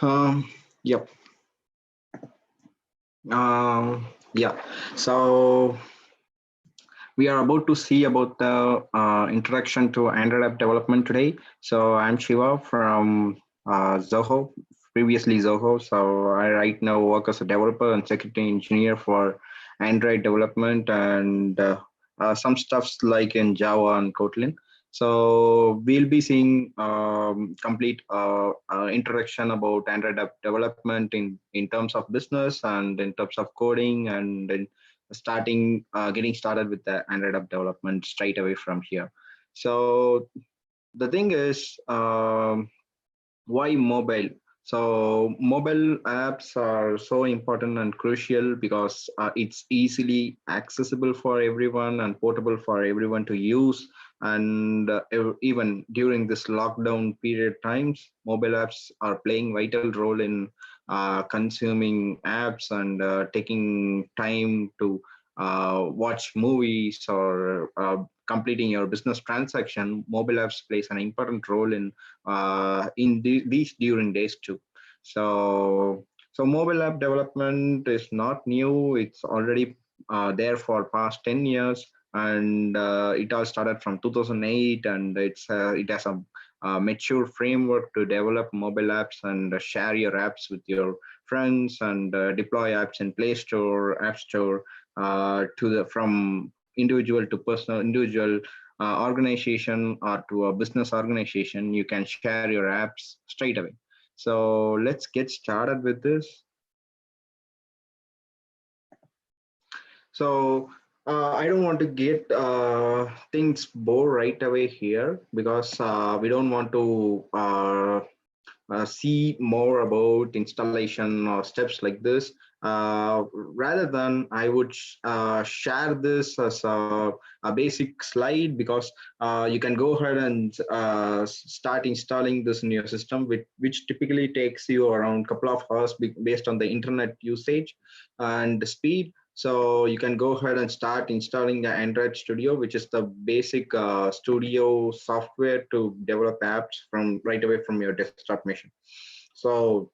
Um, yep. Yeah. So we are about to see about the introduction to Android app development today. So I'm Shiva from Zoho, previously Zoho. So I right now work as a developer and security engineer for Android development and some stuffs like in Java and Kotlin. So we'll be seeing complete introduction about Android app development in terms of business and in terms of coding and in getting started with the Android app development straight away from here. So the thing is, why mobile? So mobile apps are so important and crucial because it's easily accessible for everyone and portable for everyone to use. And even during this lockdown period times, mobile apps are playing vital role in consuming apps and taking time to watch movies or completing your business transaction. Mobile apps plays an important role in these during days too. So mobile app development is not new. It's already there for past 10 years, and it all started from 2008, and it has a mature framework to develop mobile apps and share your apps with your friends and deploy apps in Play Store, App Store, to the from individual to personal, individual organization or to a business organization. You can share your apps straight away. So let's get started with this. So I don't want to get things bore right away here because we don't want to see more about installation or steps like this. Rather than I would share this as a basic slide, because you can go ahead and start installing this in your system, which typically takes you around a couple of hours based on the internet usage and the speed. So you can go ahead and start installing the Android Studio, which is the basic studio software to develop apps from right away from your desktop machine. So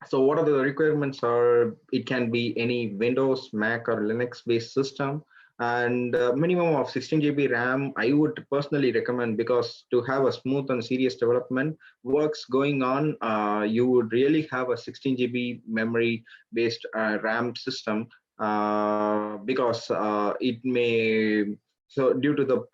so what are the requirements are? It can be any Windows, Mac, or Linux based system, and minimum of 16 GB RAM. I would personally recommend, because to have a smooth and serious development works going on, you would really have a 16 GB memory based RAM system, because it may, so due to the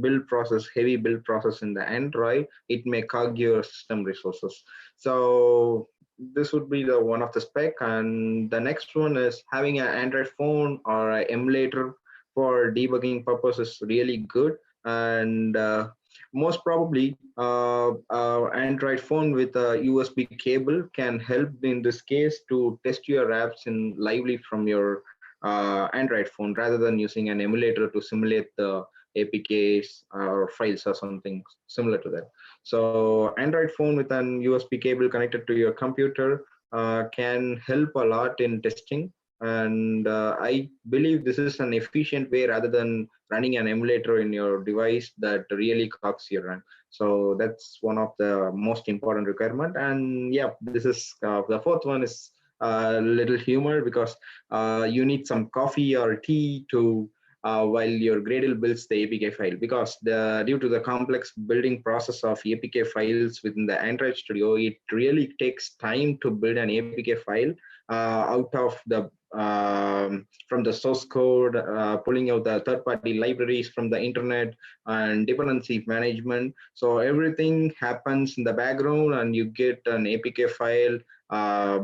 build process, heavy build process in the Android, it may clog your system resources. So this would be the one of the spec. And the next one is having an Android phone or an emulator for debugging purposes really good. And most probably Android phone with a USB cable can help in this case to test your apps in lively from your Android phone, rather than using an emulator to simulate the APKs or files or something similar to that. So Android phone with an USB cable connected to your computer can help a lot in testing. And I believe this is an efficient way rather than running an emulator in your device that really clogs your run. So that's one of the most important requirement. And yeah, this is the fourth one is a little humor, because you need some coffee or tea to while your Gradle builds the APK file, because due to the complex building process of APK files within the Android Studio, it really takes time to build an APK file out of the from the source code, pulling out the third-party libraries from the internet, and dependency management. So everything happens in the background, and you get an APK file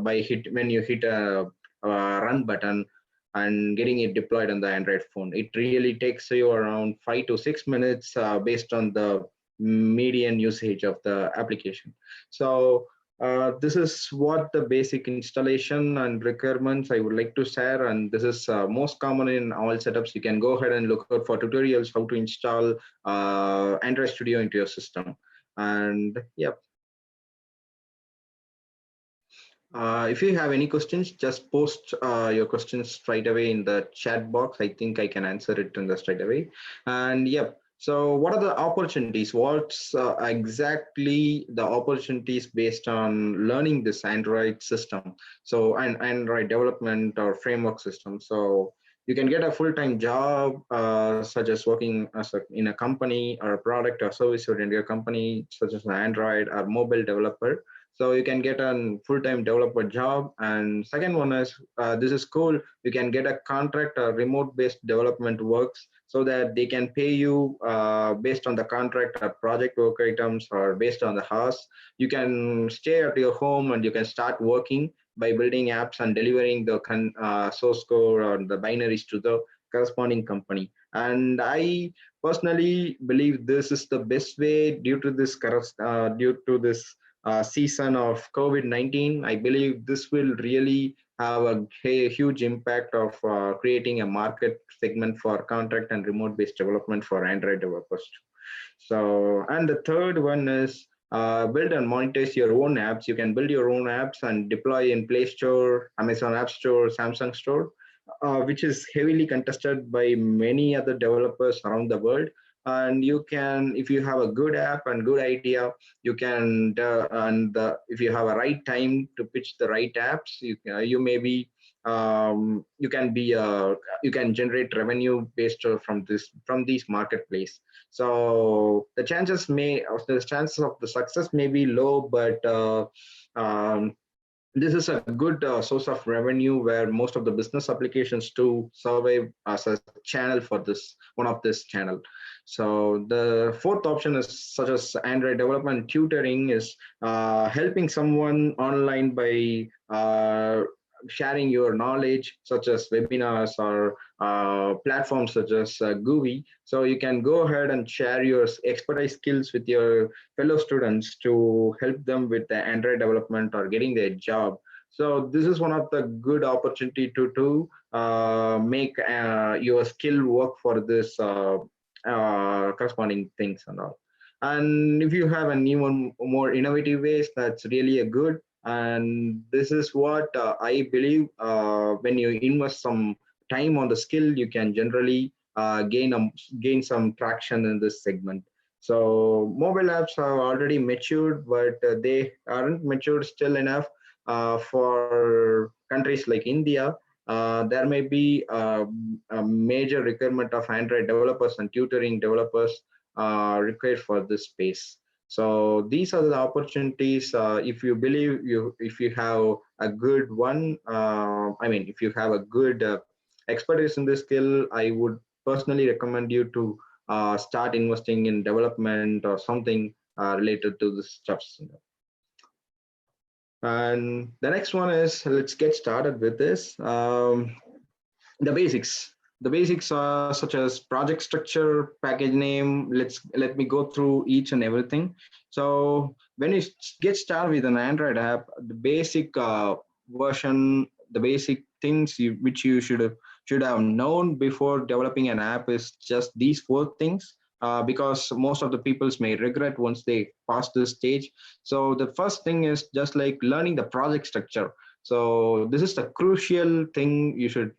when you hit a run button and getting it deployed on the Android phone. It really takes you around 5 to 6 minutes based on the median usage of the application. So this is what the basic installation and requirements I would like to share, and this is most common in all setups. You can go ahead and look out for tutorials how to install Android Studio into your system. And yeah, if you have any questions, just post your questions straight away in the chat box. I think I can answer it in the straight away. And yep. So what are the opportunities? What's exactly the opportunities based on learning this Android system? So and Android development or framework system. So you can get a full-time job, such as working as in a company or a product or service oriented company, such as an Android or mobile developer. So you can get a full-time developer job. And second one is, this is cool. You can get a contract or remote-based development works, so that they can pay you based on the contract or project work items or based on the house. You can stay at your home and you can start working by building apps and delivering the source code or the binaries to the corresponding company. And I personally believe this is the best way due to this season of COVID-19. I believe this will really have a huge impact of creating a market segment for contract and remote based development for Android developers. So, and the third one is build and monetize your own apps. You can build your own apps and deploy in Play Store, Amazon App Store, Samsung Store, which is heavily contested by many other developers around the world. And you can, if you have a good app and good idea, you can, if you have a right time to pitch the right apps, you may be, you can be, you can generate revenue based from these marketplace. So the chances of the success may be low, but this is a good source of revenue where most of the business applications to survive as a channel for this one of this channel. So the fourth option is such as Android development tutoring is helping someone online by sharing your knowledge, such as webinars or platforms such as GUVI. So you can go ahead and share your expertise skills with your fellow students to help them with the Android development or getting their job. So this is one of the good opportunity to make your skill work for this corresponding things and all. And if you have an even more innovative ways, that's really a good. And this is what I believe, when you invest some time on the skill, you can generally gain some traction in this segment. So mobile apps are already matured, but they aren't matured still enough for countries like India. There may be a major requirement of Android developers and tutoring developers required for this space. So these are the opportunities. If you believe if you have a good one, I mean, if you have a good expertise in this skill, I would personally recommend you to start investing in development or something related to this stuff. And the next one is, let's get started with this. The basics. The basics are such as project structure, package name. Let me go through each and everything. So when you get started with an Android app, the basic version, the basic things which you should have known before developing an app is just these four things. Because most of the peoples may regret once they pass this stage. So the first thing is just like learning the project structure. So this is the crucial thing. You should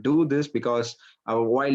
do this because while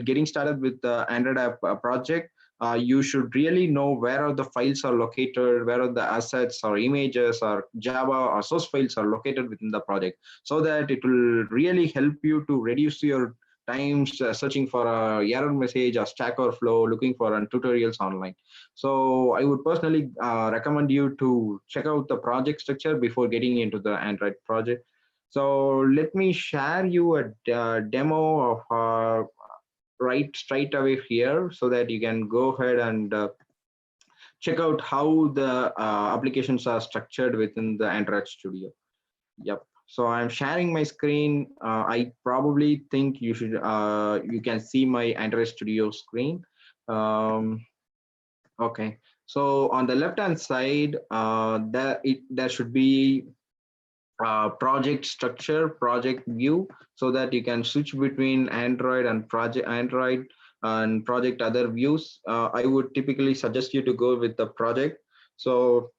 getting started with the Android app project, you should really know where are the files are located, where are the assets or images or Java or source files are located within the project, so that it will really help you to reduce your times searching for a error message or Stack Overflow, looking for tutorials online. So I would personally recommend you to check out the project structure before getting into the Android project. So let me share you a demo of right straight away here, so that you can go ahead and check out how the applications are structured within the Android Studio. Yep. So I'm sharing my screen. I probably think you can see my Android Studio screen. Okay. So on the left hand side, there should be project structure, project view, so that you can switch between Android and project other views. I would typically suggest you to go with the project. So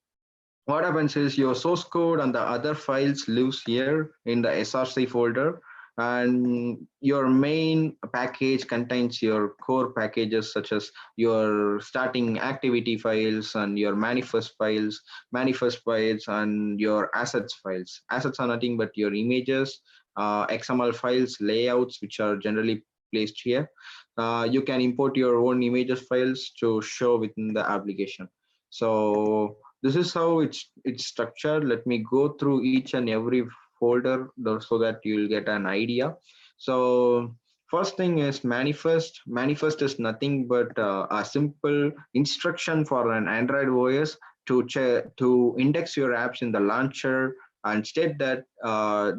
what happens is your source code and the other files lives here in the src folder, And your main package contains your core packages such as your starting activity files and your manifest files and your assets files. Assets are nothing but your images, XML files, layouts, which are generally placed here. You can import your own images files to show within the application. So this is how it's structured. Let me go through each and every folder so that you'll get an idea. So first thing is manifest. Manifest is nothing but a simple instruction for an Android OS to index your apps in the launcher and state that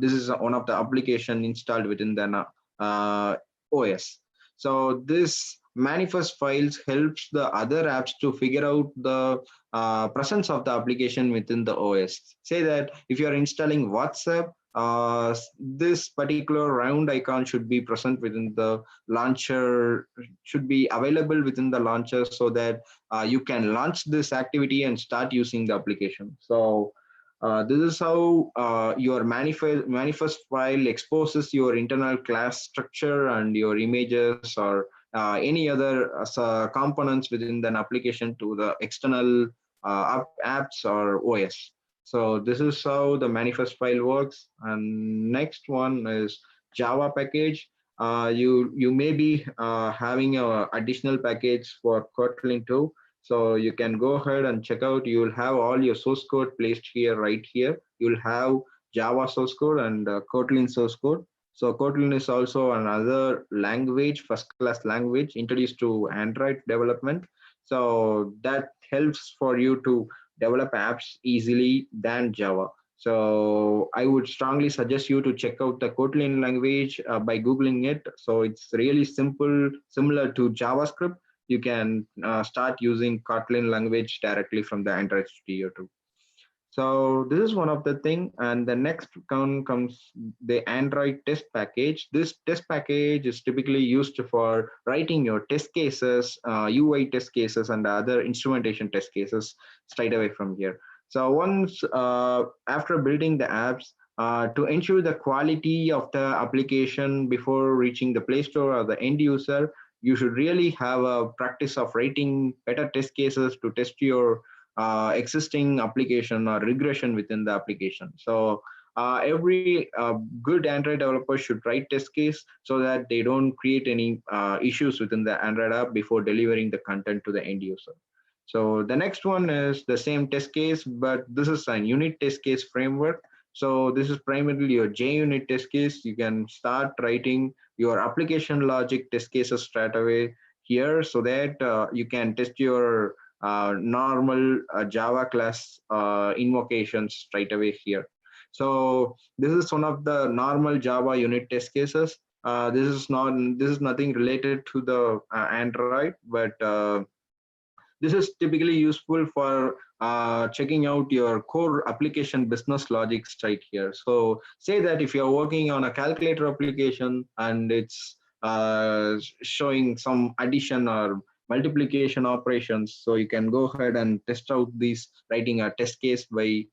this is one of the application installed within the OS. So this manifest files helps the other apps to figure out the presence of the application within the OS. Say that if you are installing WhatsApp, this particular round icon should be present within the launcher, should be available within the launcher so that you can launch this activity and start using the application. So this is how your manifest file exposes your internal class structure and your images or any other components within an application to the external apps or OS. So this is how the manifest file works. And next one is Java package. You may be having a additional package for Kotlin too. So you can go ahead and check out. You will have all your source code placed here, right here. You will have Java source code and Kotlin source code. So Kotlin is also another language, first class language introduced to Android development. So that helps for you to develop apps easily than Java. So I would strongly suggest you to check out the Kotlin language by Googling it. So it's really simple, similar to JavaScript. You can start using Kotlin language directly from the Android Studio too. So this is one of the thing, and the next comes the Android test package. This test package is typically used for writing your test cases, UI test cases, and other instrumentation test cases straight away from here. So once after building the apps, to ensure the quality of the application before reaching the Play Store or the end user, you should really have a practice of writing better test cases to test your existing application or regression within the application. So every good Android developer should write test case so that they don't create any issues within the Android app before delivering the content to the end user. So the next one is the same test case, but this is a unit test case framework. So this is primarily your JUnit test case. You can start writing your application logic test cases straight away here so that you can test your normal Java class invocations straight away here. So this is one of the normal Java unit test cases. This is nothing related to the Android, but this is typically useful for checking out your core application business logics right here. So say that if you're working on a calculator application and it's showing some addition or multiplication operations, so you can go ahead and test out these, writing a test case by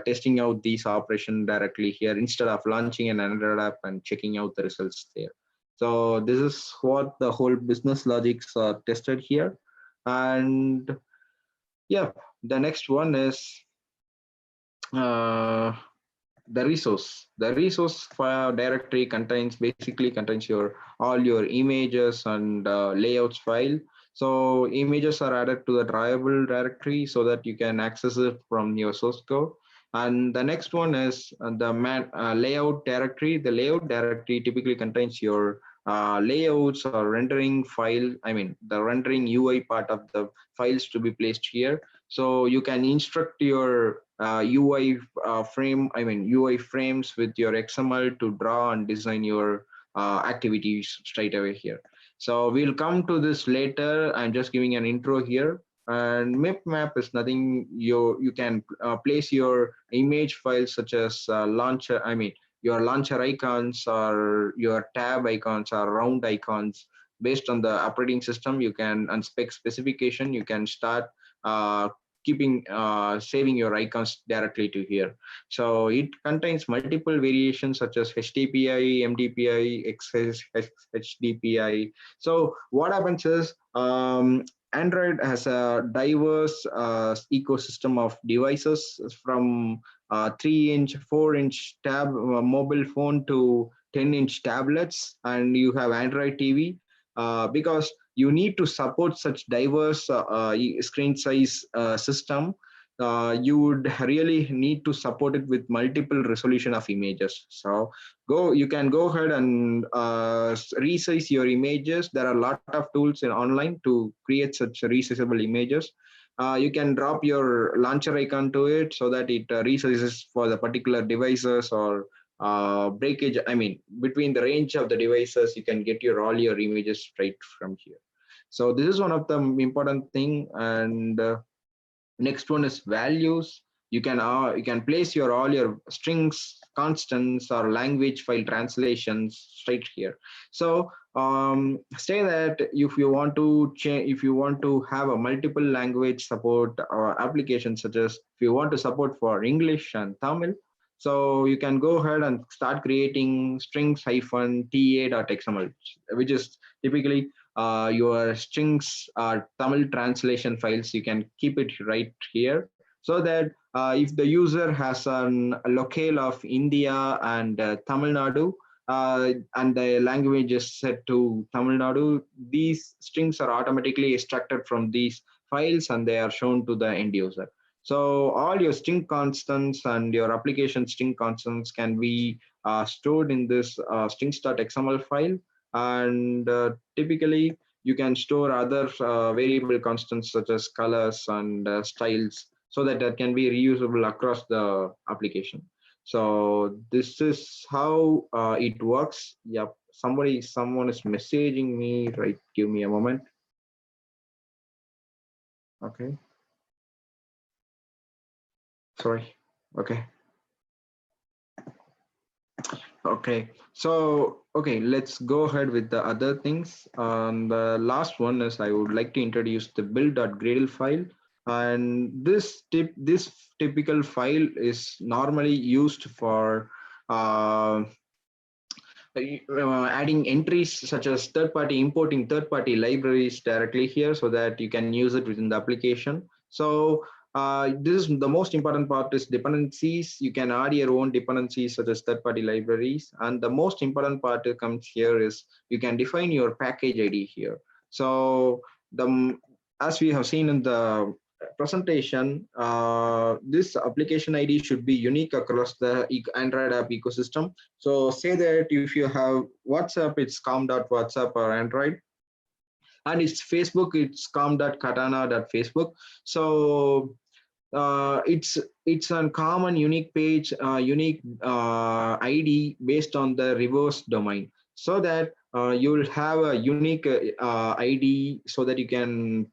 testing out these operations directly here instead of launching an Android app and checking out the results there. So this is what the whole business logics are tested here. And yeah, the next one is uh, the resource file directory basically contains your all your images and layouts file. So images are added to the drawable directory so that you can access it from your source code. And the next one is the layout directory. The layout directory typically contains your layouts or rendering file, I mean the rendering UI part of the files to be placed here. So you can instruct your UI frames with your XML to draw and design your activities straight away here. So we'll come to this later. I'm just giving an intro here. And map is nothing. You can place your image files such as launcher. I mean your launcher icons or your tab icons or round icons based on the operating system. You can unspec specification. You can start keeping saving your icons directly to here. So it contains multiple variations such as HTTPI, MDPI, HDPI. So what happens is Android has a diverse ecosystem of devices from 3-inch, 4-inch tab mobile phone to 10-inch tablets, and you have Android TV. Because you need to support such diverse screen size system, you would really need to support it with multiple resolution of images. So you can go ahead and resize your images. There are a lot of tools in online to create such resizable images. You can drop your launcher icon to it so that it resizes for the particular devices, or breakage, I mean between the range of the devices, you can get your all your images straight from here. So this is one of the important thing. And next one is values. You can place your all your strings, constants, or language file translations straight here. So say that if you want to change, if you want to have a multiple language support or applications, such as if you want to support for English and Tamil, so you can go ahead and start creating strings hyphen ta.xml, which is typically your strings Tamil translation files. You can keep it right here, so that if the user has a locale of India and Tamil Nadu, and the language is set to Tamil Nadu, these strings are automatically extracted from these files and they are shown to the end user. So all your string constants and your application string constants can be stored in this strings.xml file. And typically you can store other variable constants such as colors and styles, so that that can be reusable across the application. So this is how it works. Yep, someone is messaging me, right? Give me a moment. Okay, sorry. Okay. Okay, so okay, let's go ahead with the other things. The last one is I would like to introduce the build.gradle file. And this typical file is normally used for adding entries such as importing third-party libraries directly here, so that you can use it within the application. So this is the most important part is dependencies. You can add your own dependencies such as third-party libraries. And the most important part that comes here is you can define your package ID here. So as we have seen in the presentation, this application ID should be unique across the Android app ecosystem. So say that if you have WhatsApp, it's com.whatsapp or Android, and it's Facebook, it's com.katana.facebook. So it's a common unique page, unique ID based on the reverse domain, so that you'll have a unique ID, so that you can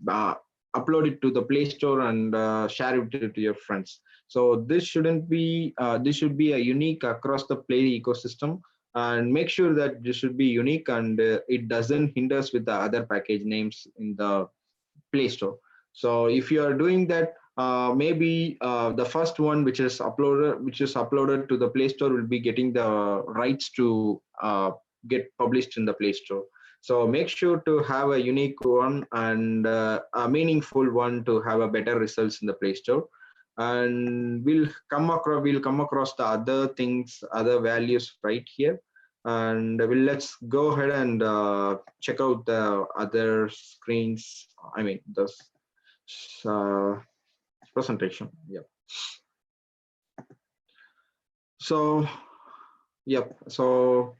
upload it to the Play Store and share it to your friends. So this shouldn't be this should be a unique across the Play ecosystem, and make sure that this should be unique, and it doesn't hinders with the other package names in the Play Store. So if you are doing that, maybe the first one which is uploaded to the Play Store will be getting the rights to get published in the Play Store. So make sure to have a unique one and a meaningful one to have a better results in the Play Store. And we'll come across the other things, other values right here. And let's go ahead and check out the other screens. I mean, this uh, presentation. Yeah. So, yep. So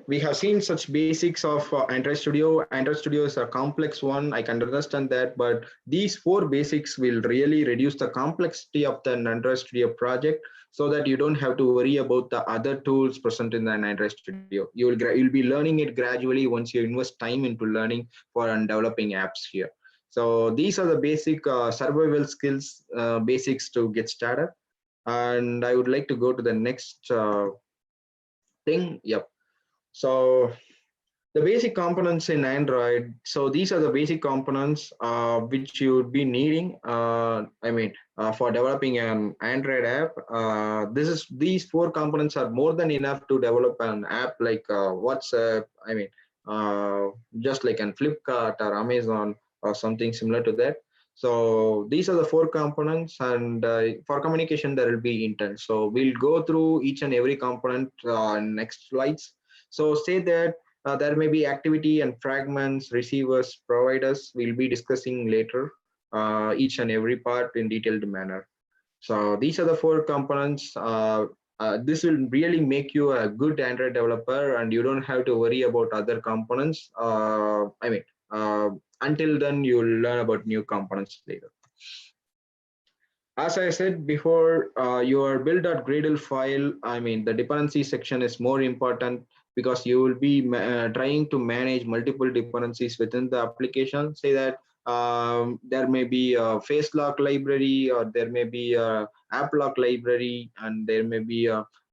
we have seen such basics of Android Studio. Android Studio is a complex one. I can understand that, but these 4 basics will really reduce the complexity of the Android Studio project, so that you don't have to worry about the other tools present in the Android Studio. You'll be learning it gradually once you invest time into learning for and developing apps here. So these are the basic survival skills, basics to get started. And I would like to go to the next thing. Yep. So The basic components in Android. So these are the basic components which you would be needing. For developing an Android app. These four components are more than enough to develop an app like WhatsApp. Uh, just like an Flipkart or Amazon or something similar to that. So these are the four components, and for communication there will be intent. So we'll go through each and every component in next slides. So say that there may be activity and fragments, receivers, providers. We'll be discussing later each and every part in detailed manner. So these are the four components. This will really make you a good Android developer, and you don't have to worry about other components. Uh, until then, you'll learn about new components later. As I said before, your build.gradle file, the dependency section is more important because you will be trying to manage multiple dependencies within the application. Say that there may be a face lock library, or there may be a app lock library, and there may be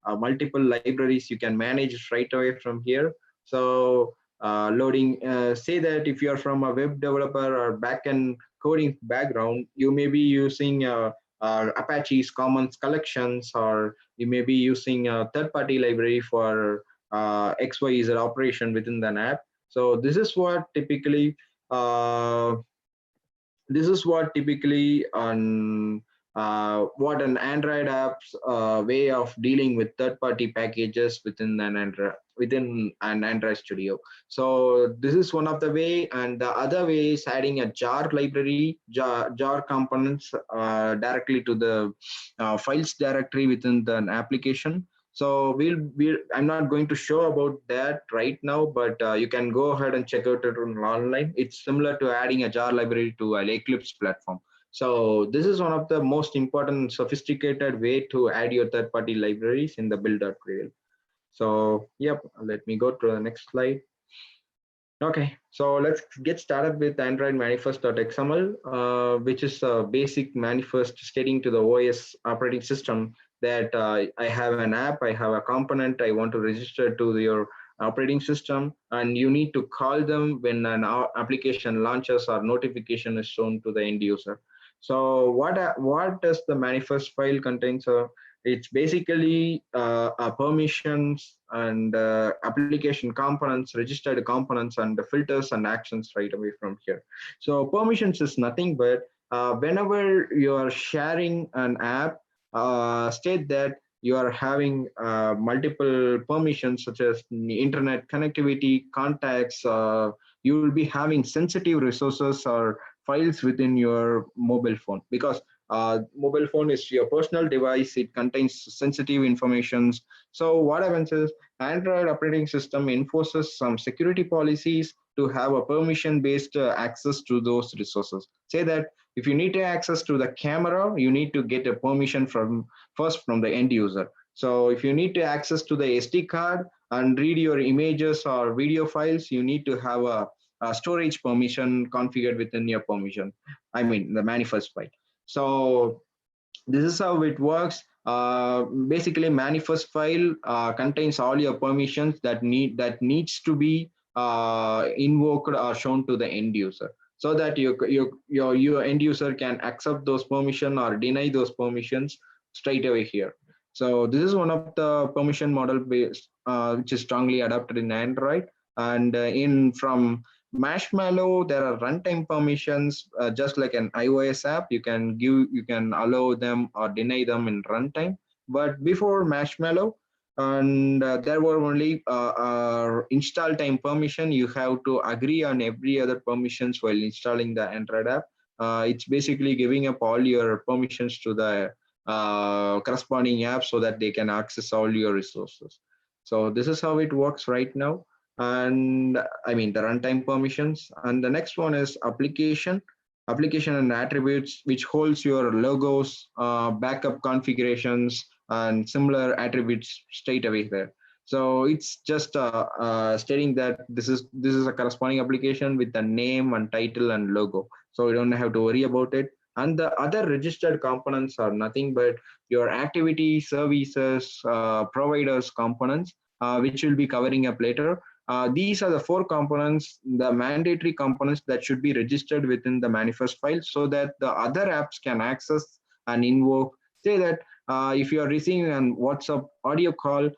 multiple libraries you can manage right away from here. So say that if you're from a web developer or backend coding background, you may be using Apache's Commons collections, or you may be using a third-party library for XYZ operation within an app. So uh, this is what typically on what an Android app's way of dealing with third-party packages within an Android Studio. So this is one of the way, and the other way is adding a jar library, jar components directly to the files directory within the application. So I'm not going to show about that right now, but you can go ahead and check out it online. It's similar to adding a jar library to an Eclipse platform. So this is one of the most important sophisticated way to add your third-party libraries in the build.gradle. So yep, let me go to the next slide. Okay, so let's get started with Android manifest.xml, which is a basic manifest stating to the OS operating system that I have an app, I have a component, I want to register to your operating system, and you need to call them when an application launches or notification is shown to the end user. So what does the manifest file contain? So it's basically permissions and application components, registered components, and the filters and actions right away from here. So permissions is nothing but whenever you are sharing an app, state that you are having multiple permissions such as internet connectivity, contacts. You will be having sensitive resources or files within your mobile phone, because mobile phone is your personal device. It contains sensitive informations. So what happens is Android operating system enforces some security policies to have a permission based access to those resources. Say that if you need to access to the camera, you need to get a permission first from the end user. So if you need to access to the SD card and read your images or video files, you need to have a storage permission configured within your permission. The manifest file. So this is how it works. Basically, manifest file contains all your permissions that needs to be invoked or shown to the end user, so that your end user can accept those permission or deny those permissions straight away here. So this is one of the permission model based which is strongly adopted in Android, and in from Marshmallow, there are runtime permissions, just like an iOS app. You can allow them or deny them in runtime. But before Marshmallow, and there were only install time permission. You have to agree on every other permissions while installing the Android app. It's basically giving up all your permissions to the corresponding app so that they can access all your resources. So this is how it works right now. And the runtime permissions. And the next one is application and attributes, which holds your logos, backup configurations, and similar attributes straight away there. So it's just stating that this is a corresponding application with the name and title and logo. So you don't have to worry about it. And the other registered components are nothing but your activity, services, providers components, which will be covering up later. These are the 4 components, the mandatory components that should be registered within the manifest file so that the other apps can access and invoke. Say that if you are receiving an WhatsApp audio call,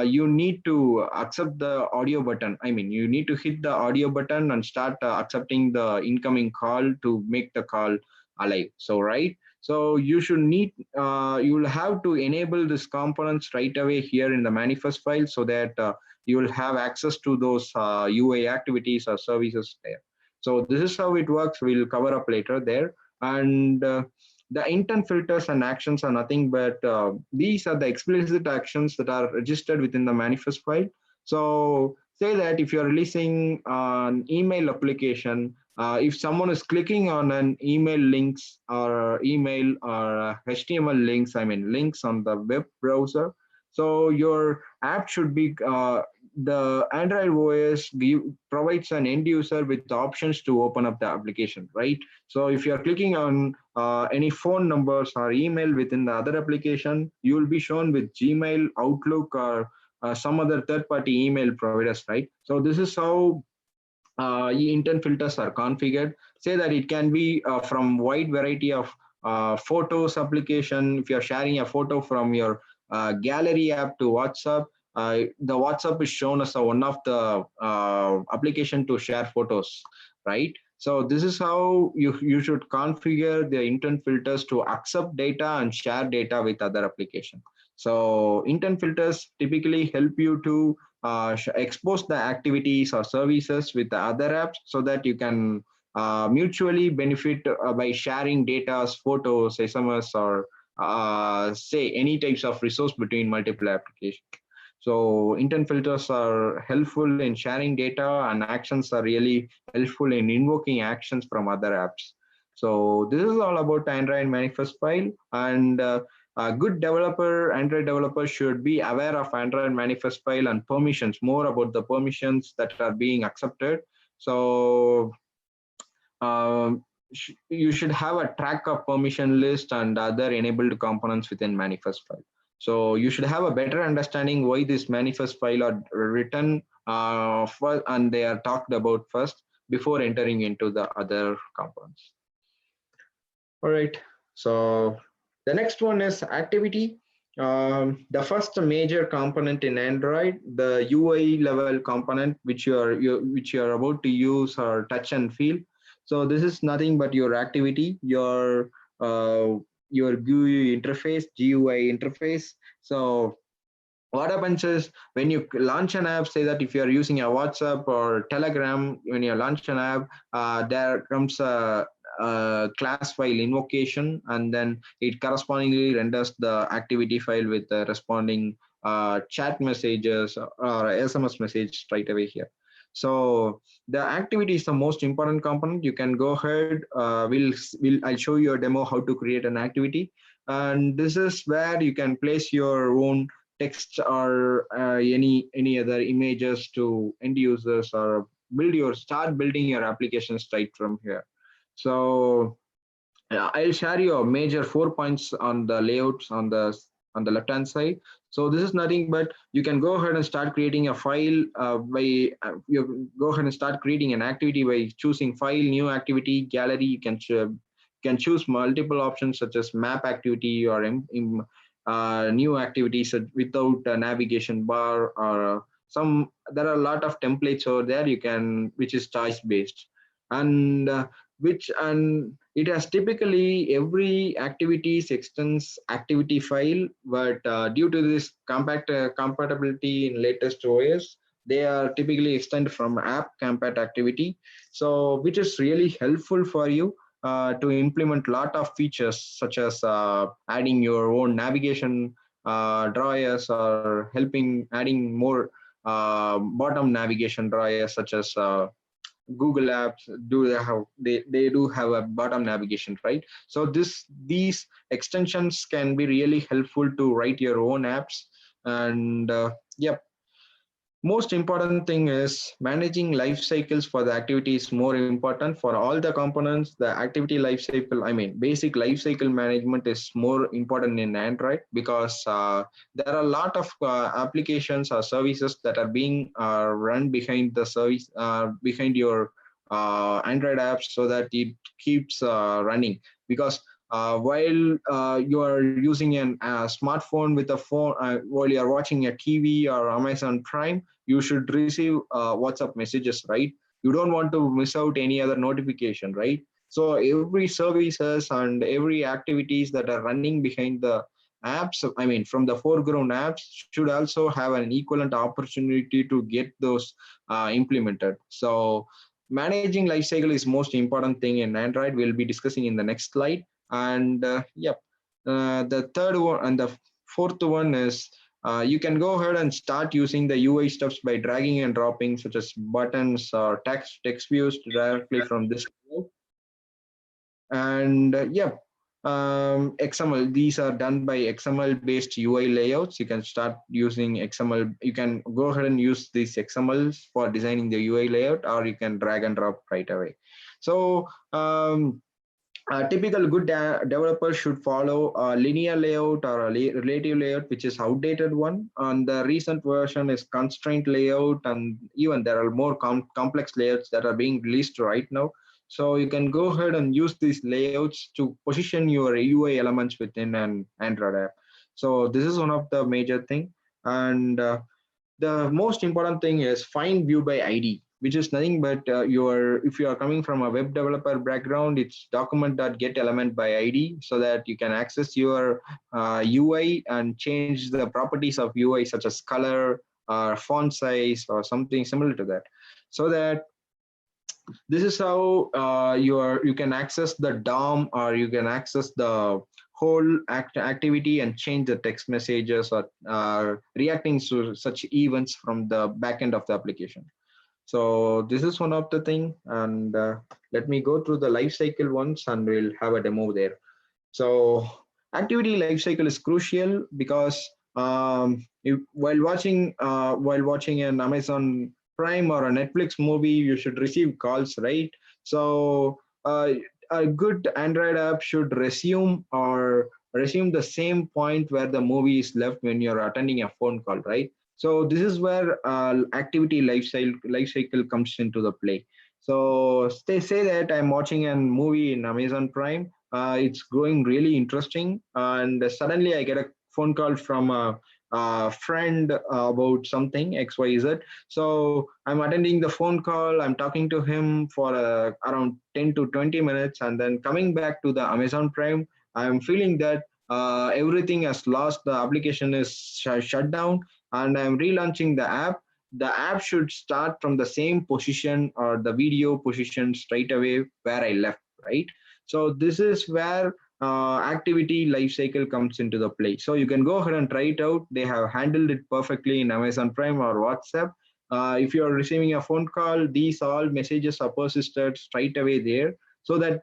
you need to accept the audio button. I mean, you need to hit the audio button and start accepting the incoming call to make the call alive. So, right. So you should need, you will have to enable this components right away here in the manifest file so that you will have access to those UI activities or services there. So this is how it works. We'll cover up later there. And the intent filters and actions are nothing but these are the explicit actions that are registered within the manifest file. So say that if you're releasing an email application, if someone is clicking on an email links or email or HTML links, I mean links on the web browser, so your app should be the Android OS provides an end user with options to open up the application, right? So if you're clicking on any phone numbers or email within the other application, you will be shown with Gmail, Outlook, or some other third-party email providers, right? So this is how intent filters are configured. Say that it can be from wide variety of photos application. If you're sharing a photo from your gallery app to WhatsApp, the WhatsApp is shown as one of the application to share photos, right? So this is how you should configure the intent filters to accept data and share data with other application. So intent filters typically help you to expose the activities or services with the other apps so that you can mutually benefit by sharing data, photos, SMS, or say any types of resource between multiple applications. So intent filters are helpful in sharing data, and actions are really helpful in invoking actions from other apps. So this is all about Android manifest file, and a good developer, Android developer should be aware of Android manifest file and permissions, more about the permissions that are being accepted. So you should have a track of permission list and other enabled components within manifest file. So you should have a better understanding why this manifest file are written first, and they are talked about first before entering into the other components. All right. So the next one is activity. The first major component in Android, the UI level component, which you're about to use or touch and feel. So this is nothing but your activity, your GUI interface, GUI interface. So what happens is when you launch an app, say that if you're using a WhatsApp or Telegram, when you launch an app, there comes a class file invocation, and then it correspondingly renders the activity file with the responding chat messages or SMS message straight away here. So the activity is the most important component. You can go ahead. I'll show you a demo how to create an activity, and this is where you can place your own text or any other images to end users, or start building your applications right from here. So I'll share you a major 4 points on the layouts on the left hand side. So this is nothing but you can go ahead and start creating a file you go ahead and start creating an activity by choosing file, new activity, gallery. You can choose multiple options such as map activity or new activities without a navigation bar, or there are a lot of templates over there you can, which is choice based, and it has typically every activities extends activity file, but due to this compatibility in latest OS, they are typically extended from app compat activity. So which is really helpful for you to implement a lot of features such as adding your own navigation drawers, or adding more bottom navigation drawers such as Google apps they do have a bottom navigation, right? So these extensions can be really helpful to write your own apps. And yep. most important thing is managing life cycles for the activity is more important for all the components. The activity life cycle, I mean basic life cycle management is more important in Android because there are a lot of applications or services that are being run behind the service, behind your Android apps, so that it keeps running. Because while you are using a smartphone with a phone, while you are watching a TV or Amazon Prime, you should receive WhatsApp messages, right? You don't want to miss out any other notification, right? So every services and every activities that are running behind the apps, I mean from the foreground apps, should also have an equivalent opportunity to get those implemented. So managing lifecycle is most important thing in Android. We'll be discussing in the next slide. And yep, the third one and the fourth one is you can go ahead and start using the UI stuffs by dragging and dropping, such as buttons or text views directly from this. And yeah, XML, these are done by XML based UI layouts. You can start using XML. You can go ahead and use these XMLs for designing the UI layout, or you can drag and drop right away. So a typical good developer should follow a linear layout or a relative layout, which is outdated one. And the recent version is constraint layout, and even there are more complex layouts that are being released right now. So you can go ahead and use these layouts to position your UI elements within an Android app. So this is one of the major thing. And the most important thing is find view by ID, which is nothing but if you are coming from a web developer background, it's document.get element by ID, so that you can access your UI and change the properties of UI, such as color or font size or something similar to that. So that this is how you can access the DOM, or you can access the whole activity and change the text messages or reacting to such events from the backend of the application. So this is one of the thing. And let me go through the life cycle once, and we'll have a demo there. So activity lifecycle is crucial because while watching an Amazon Prime or a Netflix movie, you should receive calls, right? So a good Android app should resume the same point where the movie is left when you're attending a phone call, right? So this is where activity life cycle comes into the play. So they say that I'm watching a movie in Amazon Prime. It's going really interesting, and suddenly I get a phone call from a friend about something XYZ. So I'm attending the phone call, I'm talking to him for around 10 to 20 minutes, and then coming back to the Amazon Prime, I'm feeling that everything has lost, the application is shut down, and I'm relaunching the app should start from the same position or the video position straight away where I left, right? So this is where activity lifecycle comes into the play. So you can go ahead and try it out. They have handled it perfectly in Amazon Prime or WhatsApp. If you are receiving a phone call, these all messages are persisted straight away there, so that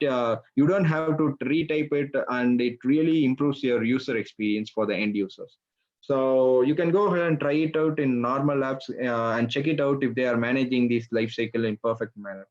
you don't have to retype it, and it really improves your user experience for the end users. So you can go ahead and try it out in normal apps and check it out if they are managing this life cycle in perfect manner.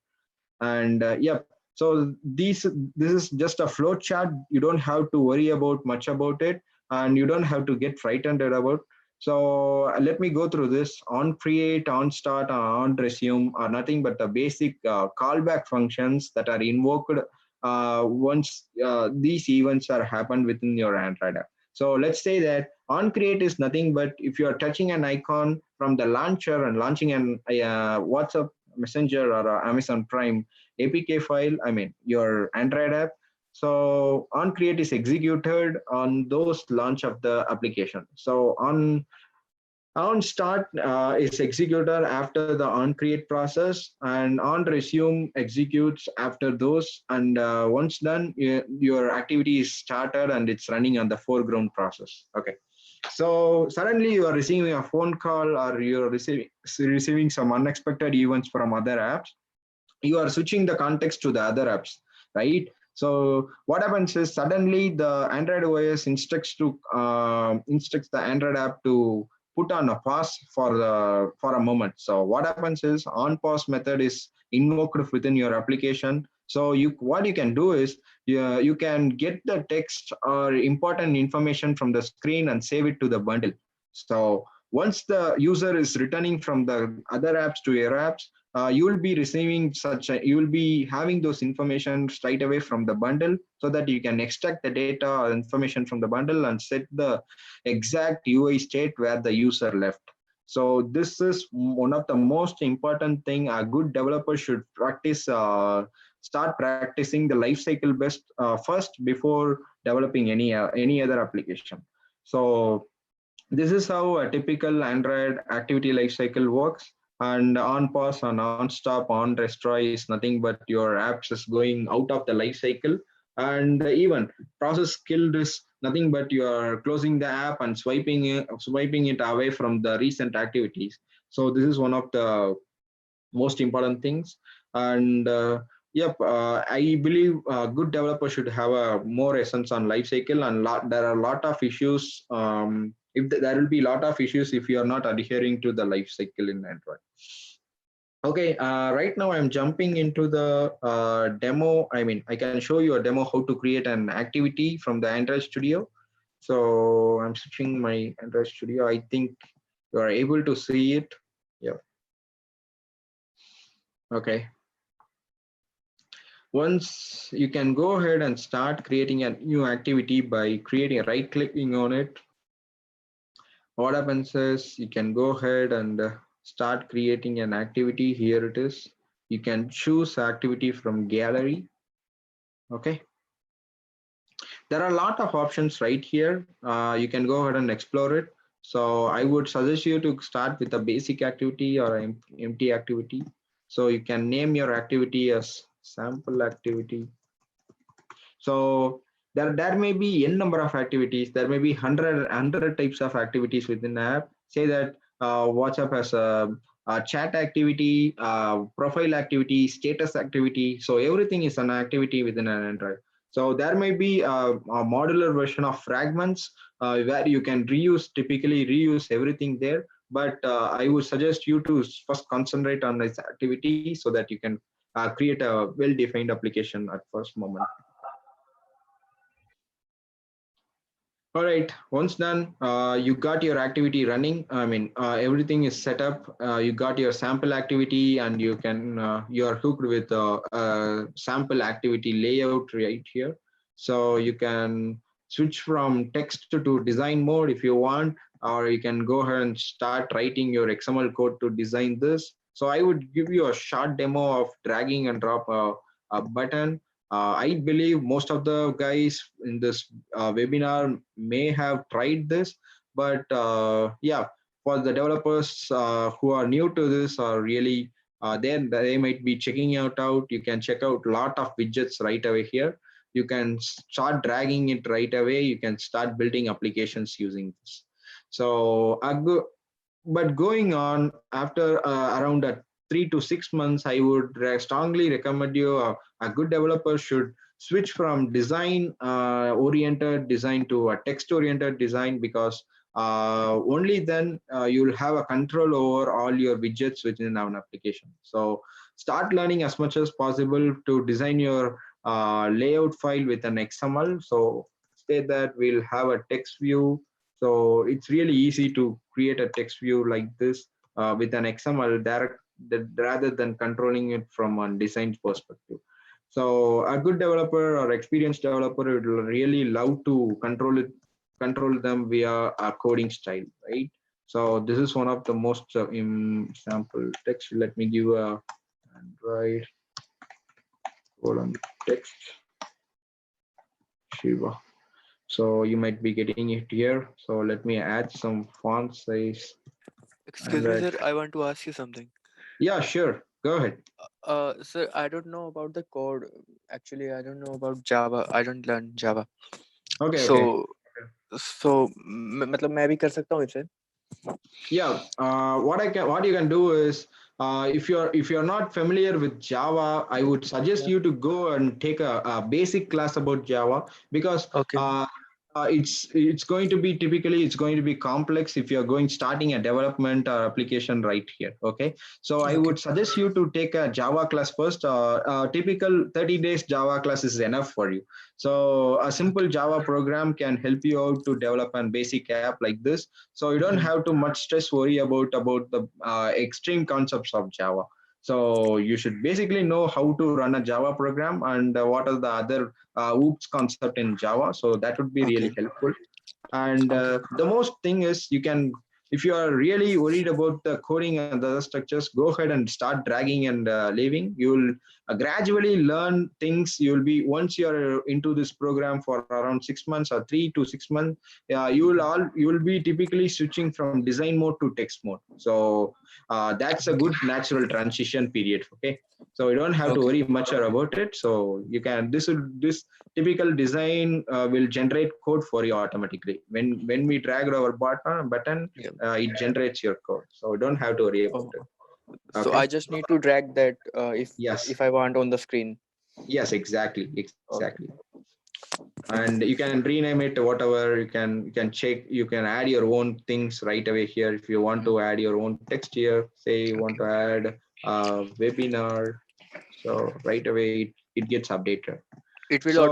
And yep, so this is just a flow chart. You don't have to worry about much about it, and you don't have to get frightened about. So let me go through this. On create, on start, on resume are nothing but the basic callback functions that are invoked once these events are happened within your Android app. So let's say that on create is nothing but if you are touching an icon from the launcher and launching an WhatsApp Messenger or Amazon Prime APK file, I mean your Android app. So on create is executed on those launch of the application. So on start is executed after the on create process, and on resume executes after those. And once done, your activity is started and it's running on the foreground process. Okay. So suddenly you are receiving a phone call, or you're receiving some unexpected events from other apps. You are switching the context to the other apps, right? So what happens is suddenly the Android OS instructs the Android app to put on a pause for a moment. So what happens is on pause method is invoked within your application. So what you can do is you can get the text or important information from the screen and save it to the bundle. So once the user is returning from the other apps to your apps, you will be receiving you will be having those information straight away from the bundle, so that you can extract the data or information from the bundle and set the exact UI state where the user left. So this is one of the most important thing a good developer should practice. Start practicing the life cycle best first before developing any other application. So this is how a typical Android activity lifecycle works. And on pause, on stop, on destroy is nothing but your apps is going out of the life cycle. And even process killed is nothing but you are closing the app and swiping it away from the recent activities. So this is one of the most important things. And yep, I believe a good developer should have a more essence on life cycle. And there are a lot of issues. If there will be a lot of issues if you are not adhering to the life cycle in Android. Okay, right now I'm jumping into the demo. I mean, I can show you a demo how to create an activity from the Android Studio. So I'm switching my Android Studio. I think you are able to see it. Yeah. Okay. Once you can go ahead and start creating a new activity by right clicking on it. What happens is you can go ahead and start creating an activity. Here it is. You can choose activity from gallery. Okay. There are a lot of options right here. You can go ahead and explore it. So I would suggest you to start with a basic activity or an empty activity. So you can name your activity as sample activity. So there may be n number of activities. There may be 100 types of activities within the app. Say that WhatsApp has a chat activity, profile activity, status activity. So everything is an activity within an Android. So there may be a modular version of fragments where you can typically reuse everything there. But I would suggest you to first concentrate on this activity so that you can create a well-defined application at first moment. All right, once done, you got your activity running. I mean, everything is set up. You got your sample activity, and you are hooked with a sample activity layout right here. So you can switch from text to design mode if you want, or you can go ahead and start writing your XML code to design this. So I would give you a short demo of dragging and drop a button. I believe most of the guys in this webinar may have tried this, but yeah, for the developers who are new to this or really they might be checking it out. You can check out a lot of widgets right away here. You can start dragging it right away. You can start building applications using this. So but going on after around 3 to 6 months, I would strongly recommend you a good developer should switch from design oriented design to a text oriented design, because only then you'll have a control over all your widgets within an application. So start learning as much as possible to design your layout file with an XML. So say that we'll have a text view. So it's really easy to create a text view like this with an XML rather than controlling it from a design perspective. So a good developer or experienced developer would really love to control them via a coding style, right? So this is one of the most sample text. Let me give a Android colon text Shiva. So you might be getting it here. So let me add some font size. Excuse me, sir. I want to ask you something. Yeah, sure. Go ahead. Sir, I don't know about the code. Actually, I don't know about Java. I don't learn Java. Okay, So, okay. मतलब मैं भी कर सकता हूँ इसे? Yeah. What you can do is if you're not familiar with Java, I would suggest Yeah. you to go and take a basic class about Java, because Okay. It's going to be typically it's going to be complex if you're going starting a development or application right here. Okay, so I Okay. would suggest you to take a Java class first. Typical 30 days Java class is enough for you. So a simple Okay. Java program can help you out to develop a basic app like this. So you don't Mhm. have to much stress worry about the extreme concepts of Java. So you should basically know how to run a Java program and what are the other oops concept in Java. So that would be really Okay. helpful. And Okay. the most thing is you can, if you are really worried about the coding and the other structures, go ahead and start dragging and leaving. You'll gradually learn things. You'll be, once you're into this program for around 6 months or 3 to 6 months, you will be typically switching from design mode to text mode. So that's a good Okay. natural transition period. Okay, so you don't have to Okay. worry much about it. So you can, this typical design will generate code for you automatically. When we drag our button, Yeah. it generates your code, so you don't have to worry about Oh, it. so Okay. I just need to drag that Yes. if I want on the screen. Yes, exactly, exactly. Okay. And you can rename it whatever. You can check, you can add your own things right away here. If you want Mm. to add your own text here, say you want Okay. to add a webinar, so right away it gets updated. It will So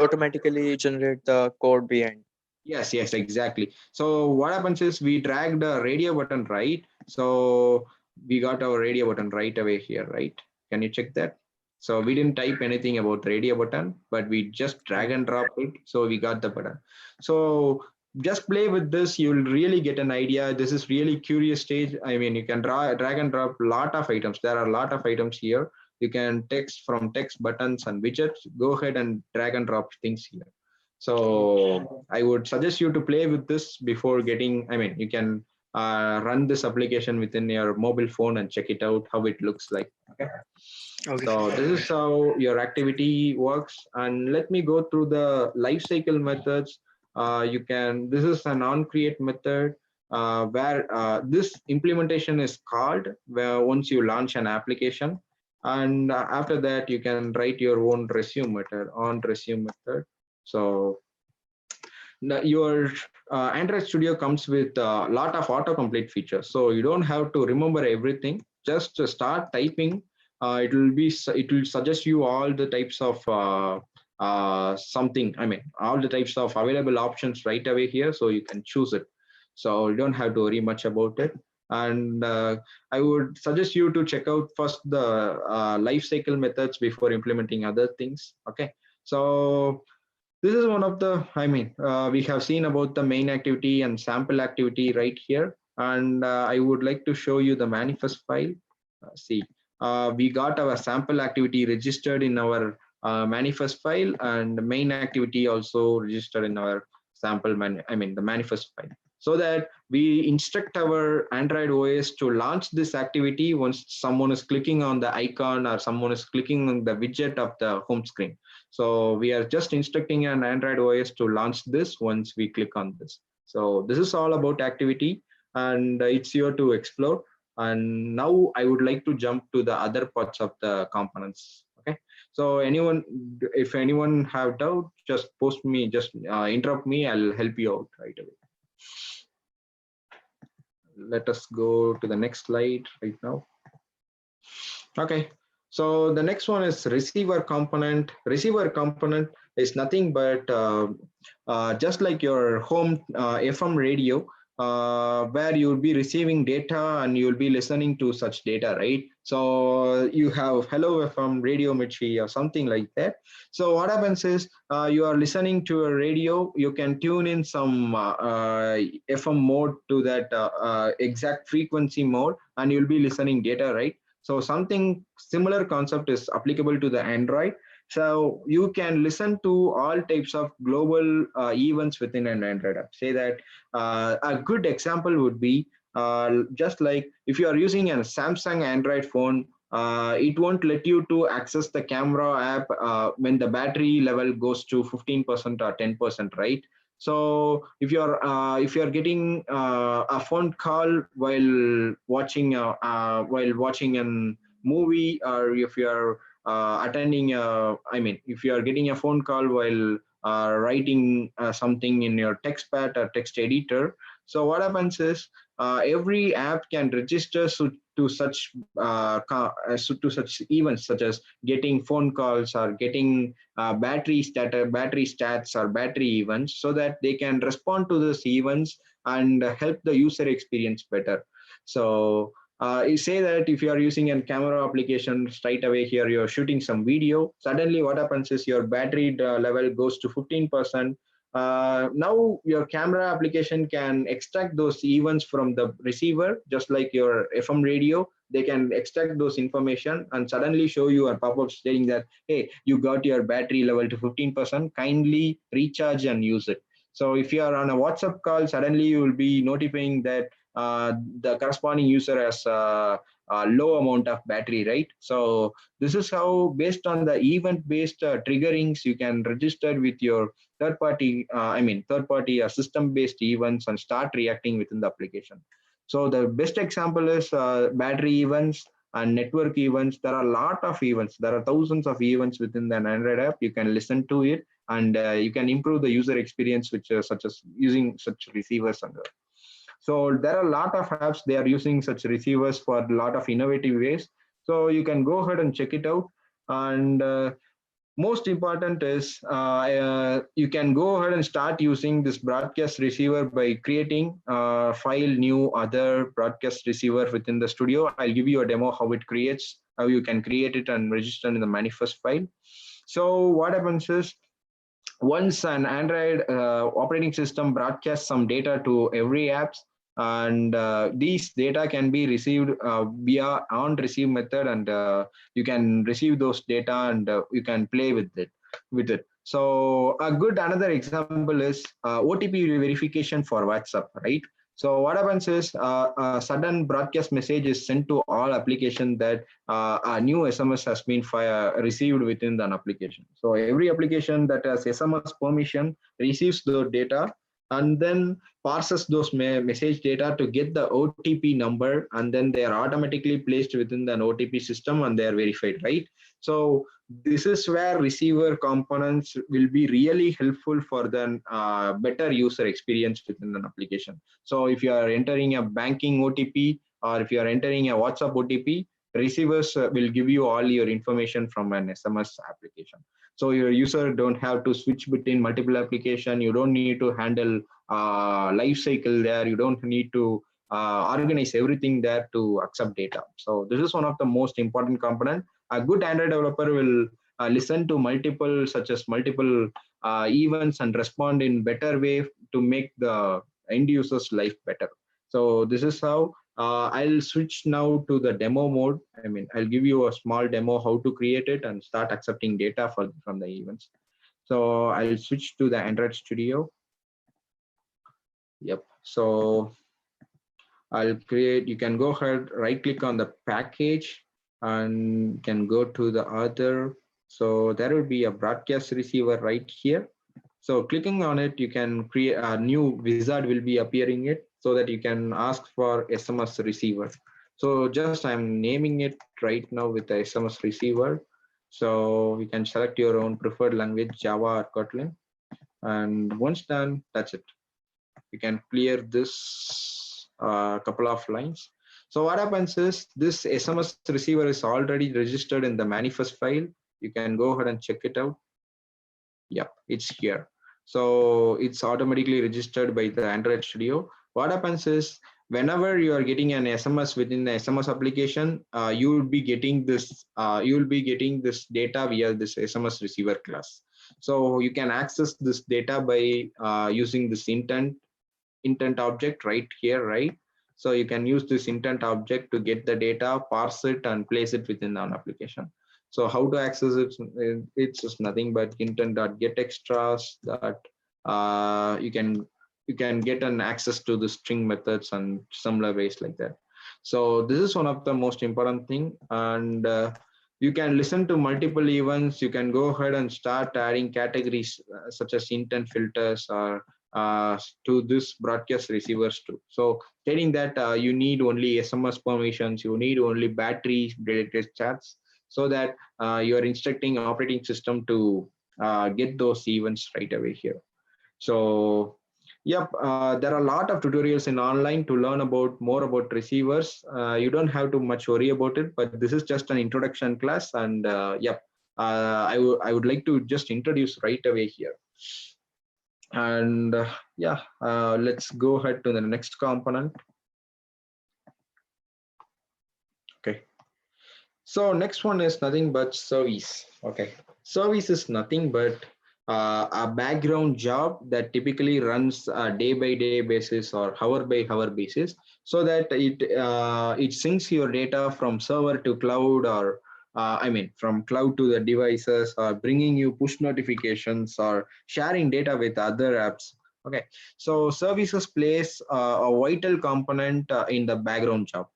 automatically generate the code behind. yes, exactly. So what happens is we drag the radio button right. So we got our radio button right away here, right? Can you check that? So we didn't type anything about radio button, but we just drag Okay. and drop it. So we got the button. So just play with this. You'll really get an idea. This is really curious stage. I mean, you can drag and drop lot of items. There are a lot of items here. You can text from text buttons and widgets. Go ahead and drag and drop things here. Okay. So I would suggest you to play with this before getting, I mean, you can run this application within your mobile phone and check it out how it looks like. Okay. Okay. So this is how your activity works. And let me go through the life cycle methods. This is an on create method where this implementation is called where once you launch an application. And after that, you can write your own resume method on resume method. So your Android Studio comes with a lot of autocomplete features, so you don't have to remember everything. Just start typing. It will suggest you all the types of something. I mean, all the types of available options right away here, so you can choose it. So you don't have to worry much about it. And I would suggest you to check out first the life cycle methods before implementing other things. Okay, so this is one of the, I mean, we have seen about the main activity and sample activity right here. And I would like to show you the manifest file. See, we got our sample activity registered in our manifest file, and the main activity also registered in our I mean, the manifest file. So that we instruct our Android OS to launch this activity once someone is clicking on the icon or someone is clicking on the widget of the home screen. So we are just instructing an Android OS to launch this once we click on this. So this is all about activity, and it's here to explore. And now I would like to jump to the other parts of the components. Okay. So if anyone have doubt, just post me, just interrupt me. I'll help you out right away. Let us go to the next slide right now. Okay, so the next one is receiver component. Receiver component is nothing but just like your home FM radio, where you'll be receiving data and you'll be listening to such data, right? So you have Hello FM, Radio Mirchi, or something like that. So what happens is you are listening to a radio, you can tune in some FM mode to that exact frequency mode, and you'll be listening data, right? So something similar concept is applicable to the Android. So you can listen to all types of global events within an Android app. Say that a good example would be just like if you are using a Samsung Android phone, it won't let you to access the camera app when the battery level goes to 15% or 10%, right? So if you're getting a phone call while watching an movie, or if you're attending, I mean, if you are getting a phone call while writing something in your text pad or text editor. So what happens is every app can register to such to such events such as getting phone calls or getting battery stats or battery events, so that they can respond to these events and help the user experience better. So you say that if you are using a camera application, straight away here you're shooting some video, suddenly what happens is your battery level goes to 15%. Now your camera application can extract those events from the receiver, just like your FM radio. They can extract those information and suddenly show you a pop-up saying that, hey, you got your battery level to 15%, kindly recharge and use it. So if you are on a WhatsApp call, suddenly you will be notifying that the corresponding user has a low amount of battery, right? So this is how, based on the event based triggerings, you can register with your third party system based events and start reacting within the application. So the best example is battery events and network events. There are a lot of events. There are thousands of events within the Android app. You can listen to it, and you can improve the user experience, which such as using such receivers and so there are a lot of apps, they are using such receivers for a lot of innovative ways. So you can go ahead and check it out. And most important is you can go ahead and start using this broadcast receiver by creating file new other broadcast receiver within the studio. I'll give you a demo how it creates, how you can create it and register in the manifest file. So what happens is, once an Android operating system broadcasts some data to every apps, and these data can be received via on receive method, and you can receive those data and you can play with it. So a good another example is OTP verification for WhatsApp, right? So what happens is a sudden broadcast message is sent to all applications that a new SMS has been received within an application. So every application that has SMS permission receives the data and then parses those message data to get the OTP number, and then they are automatically placed within an OTP system and they are verified, right? So this is where receiver components will be really helpful for the better user experience within an application. So if you are entering a banking OTP or if you are entering a WhatsApp OTP, receivers will give you all your information from an SMS application. So your user don't have to switch between multiple application. You don't need to handle life cycle there. You don't need to organize everything there to accept data. So this is one of the most important component. A good Android developer will listen to multiple events and respond in better way to make the end user's life better. So this is how I'll switch now to the demo mode. I mean, I'll give you a small demo how to create it and start accepting data from the events. So I'll switch to the Android Studio. Yep. So I'll create, you can go ahead, right click on the package and can go to the other. So there will be a broadcast receiver right here. So clicking on it, you can create a new wizard will be appearing it so that you can ask for SMS receiver. So just I'm naming it right now with the SMS receiver. So you can select your own preferred language, Java or Kotlin. And once done, that's it. You can clear this couple of lines. So what happens is this SMS receiver is already registered in the manifest file. You can go ahead and check it out. Yeah, it's here. So it's automatically registered by the Android Studio. What happens is whenever you are getting an SMS within the SMS application, you will be getting this. You will be getting this data via this SMS receiver class. So you can access this data by using this intent object right here, right? So you can use this intent object to get the data, parse it, and place it within an application. So how to access it? It's just nothing but intent.get extras that you can get an access to the string methods and similar ways like that. So this is one of the most important thing, and you can listen to multiple events. You can go ahead and start adding categories such as intent filters or to this broadcast receivers too. So stating that you need only SMS permissions, you need only battery related chats, so that you are instructing operating system to get those events right away here. So yep, there are a lot of tutorials in online to learn about more about receivers. You don't have to much worry about it, but this is just an introduction class, and yep, I would like to just introduce right away here. And yeah, let's go ahead to the next component. Okay, so next one is nothing but service. Okay, service is nothing but a background job that typically runs day by day basis or hour by hour basis, so that it syncs your data from server to cloud, or I mean from cloud to the devices, or bringing you push notifications or sharing data with other apps. Okay, so services plays a vital component in the background job.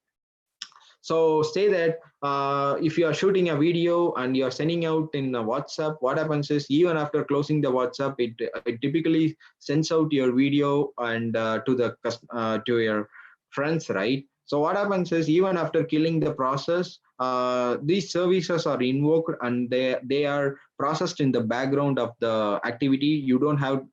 So say that if you are shooting a video and you are sending out in WhatsApp, what happens is even after closing the WhatsApp, it typically sends out your video and to your friends, right? So what happens is even after killing the process, these services are invoked and they are processed in the background of the activity. You don't have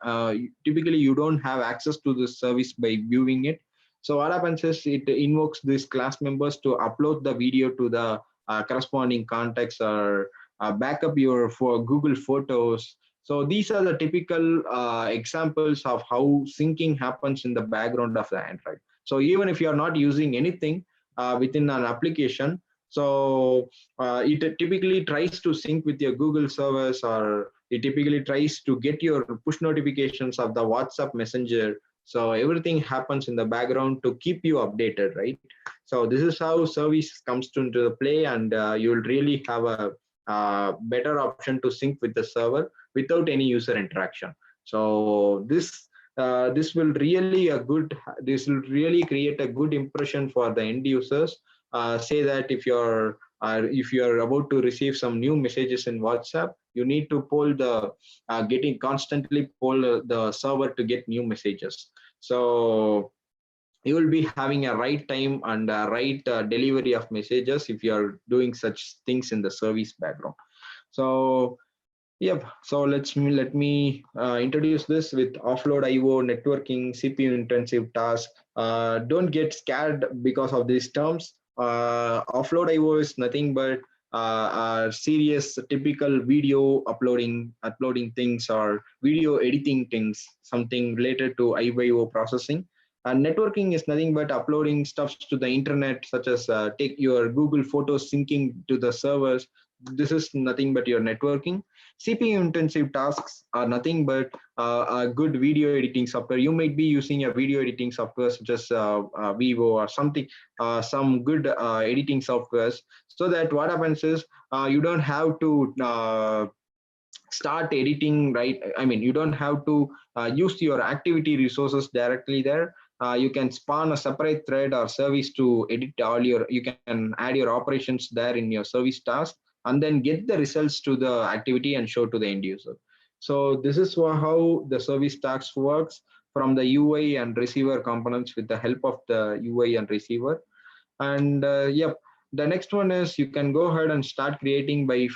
typically you don't have access to the service by viewing it. So what happens is it invokes these class members to upload the video to the corresponding context, or back up your for Google Photos. So these are the typical examples of how syncing happens in the background of the Android. So even if you are not using anything within an application, so it typically tries to sync with your Google servers, or it typically tries to get your push notifications of the WhatsApp messenger. So everything happens in the background to keep you updated, right? So this is how service comes into the play, and you'll really have a better option to sync with the server without any user interaction. So this will really a good this will really create a good impression for the end users. Say that if you're about to receive some new messages in WhatsApp, you need to poll the getting constantly poll the server to get new messages. So you will be having a right time and a right delivery of messages if you are doing such things in the service background. So yep. So let me introduce this with offload IO, networking, CPU intensive task. Don't get scared because of these terms. Offload IO is nothing but serious typical video uploading things, or video editing things, something related to IO processing. And networking is nothing but uploading stuff to the internet, such as take your Google Photos syncing to the servers. This is nothing but your networking. CPU intensive tasks are nothing but a good video editing software. You might be using a video editing software such as Vivo or something, some good editing softwares, so that what happens is you don't have to start editing, right? I mean, you don't have to use your activity resources directly there. You can spawn a separate thread or service to edit all you can add your operations there in your service task, and then get the results to the activity and show to the end user. So this is how the service task works from the UI and receiver components with the help of the UI and receiver. And yep, the next one is you can go ahead and start creating by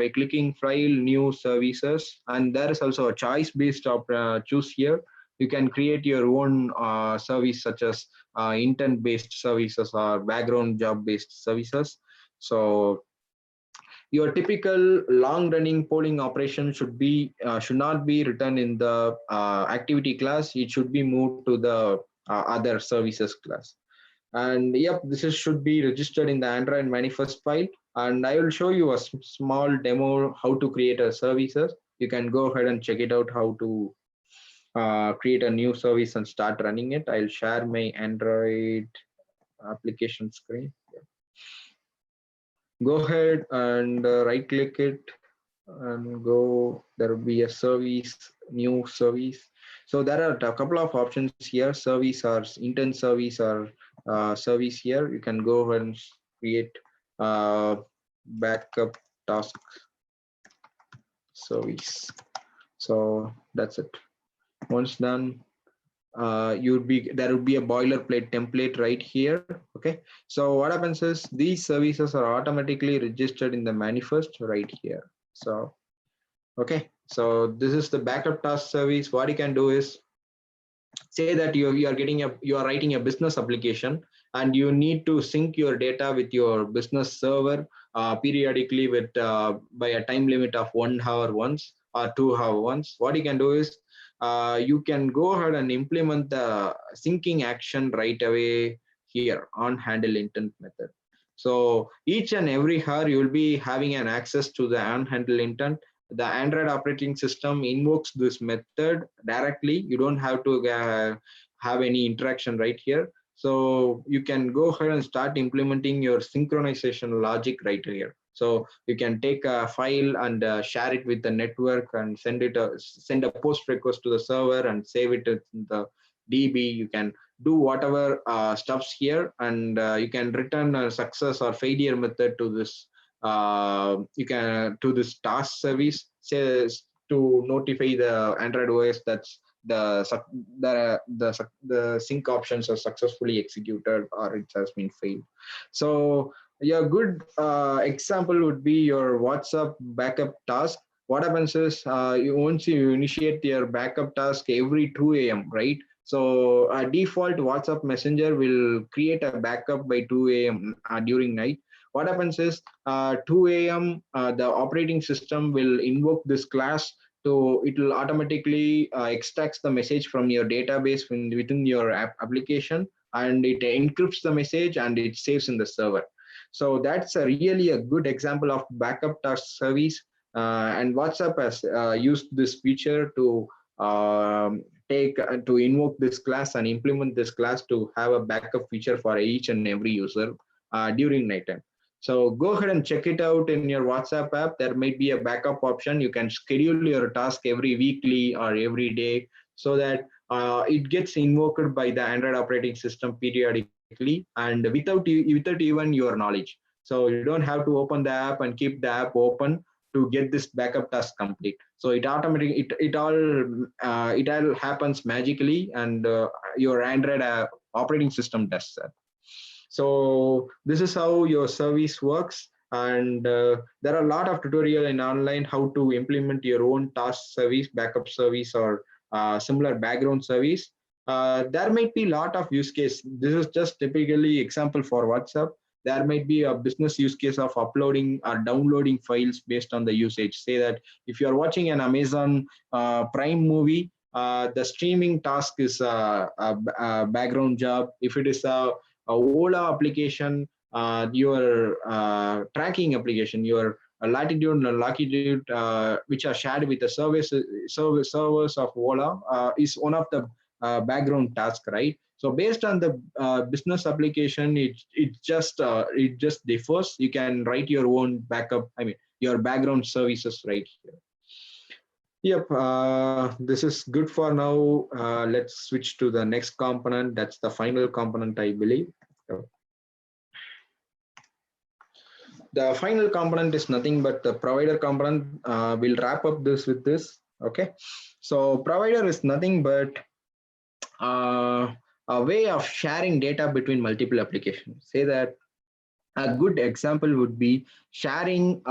clicking file new services, and there is also a choice based choose here. You can create your own service, such as intent based services or background job based services. So your typical long running polling operation should not be written in the activity class. It should be moved to the other services class. And yep, should be registered in the Android manifest file, and I will show you a small demo how to create a services. You can go ahead and check it out how to create a new service and start running it. I'll share my Android application screen. Go ahead and right click it and go. There will be a service, new service. So there are a couple of options here: service or intent service, or service. Here you can go ahead and create backup task service. So that's it. Once done, there would be a boilerplate template right here. Okay, so what happens is these services are automatically registered in the manifest right here. So Okay, so this is the backup task service. What you can do is, say that you are writing a business application and you need to sync your data with your business server periodically with by a time limit of 1 hour once or 2 hour once. What you can do is, you can go ahead and implement the syncing action right away here on handle intent method. So each and every hour you will be having an access to the on handle intent. The Android operating system invokes this method directly. You don't have to have any interaction right here. So you can go ahead and start implementing your synchronization logic right here. So you can take a file and share it with the network and send a post request to the server and save it in the DB. You can do whatever stuffs here, and you can return a success or failure method to this you can to this task service, says to notify the Android OS that's the sync options are successfully executed or it has been failed. So a good example would be your WhatsApp backup task. What happens is, once you initiate your backup task every 2 a.m., right? So a default WhatsApp messenger will create a backup by 2 a.m. During night. What happens is, 2 a.m. The operating system will invoke this class. So it will automatically extracts the message from your database within your application, and it encrypts the message and it saves in the server. So that's really a good example of backup task service. And WhatsApp has used this feature to take to invoke this class and implement this class to have a backup feature for each and every user during nighttime. So go ahead and check it out in your WhatsApp app. There might be a backup option. You can schedule your task every weekly or every day, so that it gets invoked by the Android operating system periodically and without even your knowledge. So you don't have to open the app and keep the app open to get this backup task complete. So it all happens magically, and your Android operating system does that. So this is how your service works, and there are a lot of tutorial in online how to implement your own task service, backup service, or similar background service. There might be a lot of use case. This is just typically example for WhatsApp. There might be a business use case of uploading or downloading files based on the usage. Say that if you are watching an Amazon Prime movie, the streaming task is a background job. If it is a Ola application, your tracking application, your latitude and longitude, which are shared with the servers of Ola, is one of the background tasks, right? So based on the business application, it just differs. You can write your own backup. I mean, your background services right here. Yep, this is good for now. Let's switch to the next component. That's the final component, I believe. The final component is nothing but the provider component. We'll wrap up this with this. Okay, so provider is nothing but a way of sharing data between multiple applications. Say that a good example would be sharing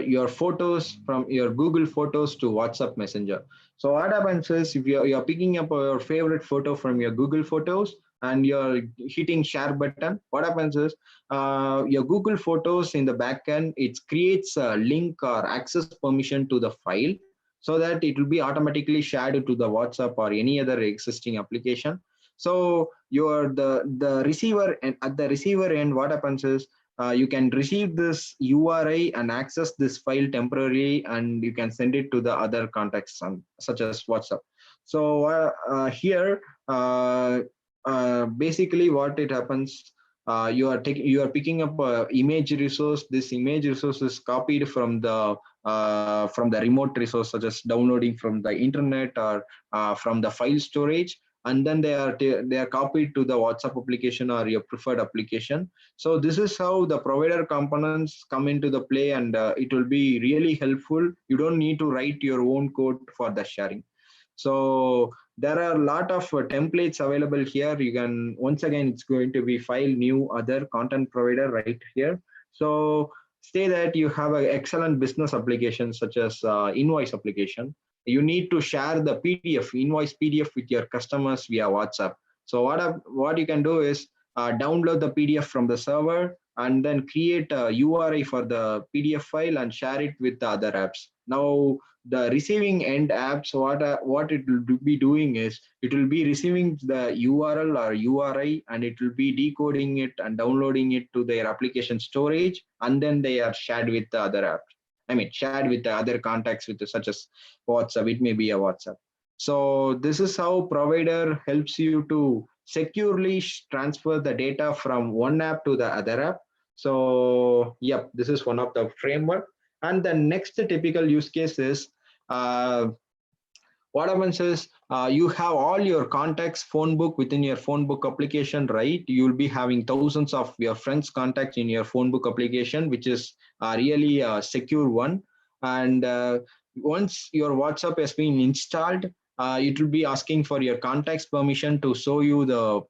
your photos from your Google Photos to WhatsApp Messenger. So what happens is, if you're picking up your favorite photo from your Google Photos and you're hitting share button, what happens is, your Google Photos in the backend, it creates a link or access permission to the file, so that it will be automatically shared to the WhatsApp or any other existing application. So you're the receiver, and at the receiver end, what happens is, you can receive this URI and access this file temporarily, and you can send it to the other contacts such as WhatsApp. So here, basically what it happens, you are picking up a image resource. This image resource is copied from the remote resource, such as downloading from the internet or from the file storage, and then they are copied to the WhatsApp application or your preferred application. So this is how the provider components come into the play, and it will be really helpful. You don't need to write your own code for the sharing. So there are a lot of templates available here. You can, once again, it's going to be file new other content provider right here. So say that you have an excellent business application such as invoice application. You need to share the PDF, invoice PDF with your customers via WhatsApp. So what you can do is download the PDF from the server and then create a URI for the PDF file and share it with the other apps. Now the receiving end apps, what it will be doing is it will be receiving the URL or URI and it will be decoding it and downloading it to their application storage, and then they are shared with the other apps. I mean, shared with the other contacts with such as WhatsApp. It may be a WhatsApp. So this is how provider helps you to securely transfer the data from one app to the other app. So yep, this is one of the framework. And the next typical use case is uh, what happens is you have all your contacts phone book within your phone book application, right? You'll be having thousands of your friends contacts in your phone book application, which is really a secure one. And once your WhatsApp has been installed, it will be asking for your contacts permission to show you the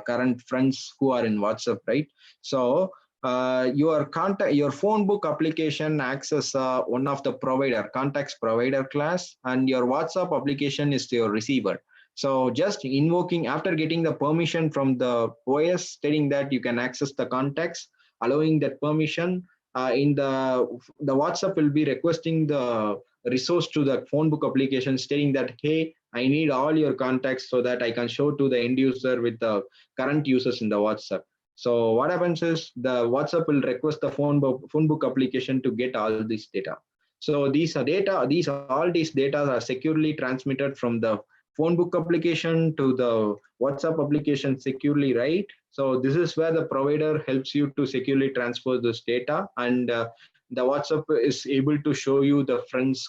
current friends who are in WhatsApp, right? So your phone book appliation acts as one of the provider contacts provider class, and your WhatsApp application is your receiver. So just invoking after getting the permission from the OS stating that you can access the contacts, allowing that permission, in the WhatsApp will be requesting the resource to the phone book application stating that, hey, I need all your contacts so that I can show to the end user with the current users in the WhatsApp. So what happens is the WhatsApp will request the phone book application to get all this data. So these are data, all these data are securely transmitted from the phone book application to the WhatsApp application securely, right? So this is where the provider helps you to securely transfer this data, and the WhatsApp is able to show you the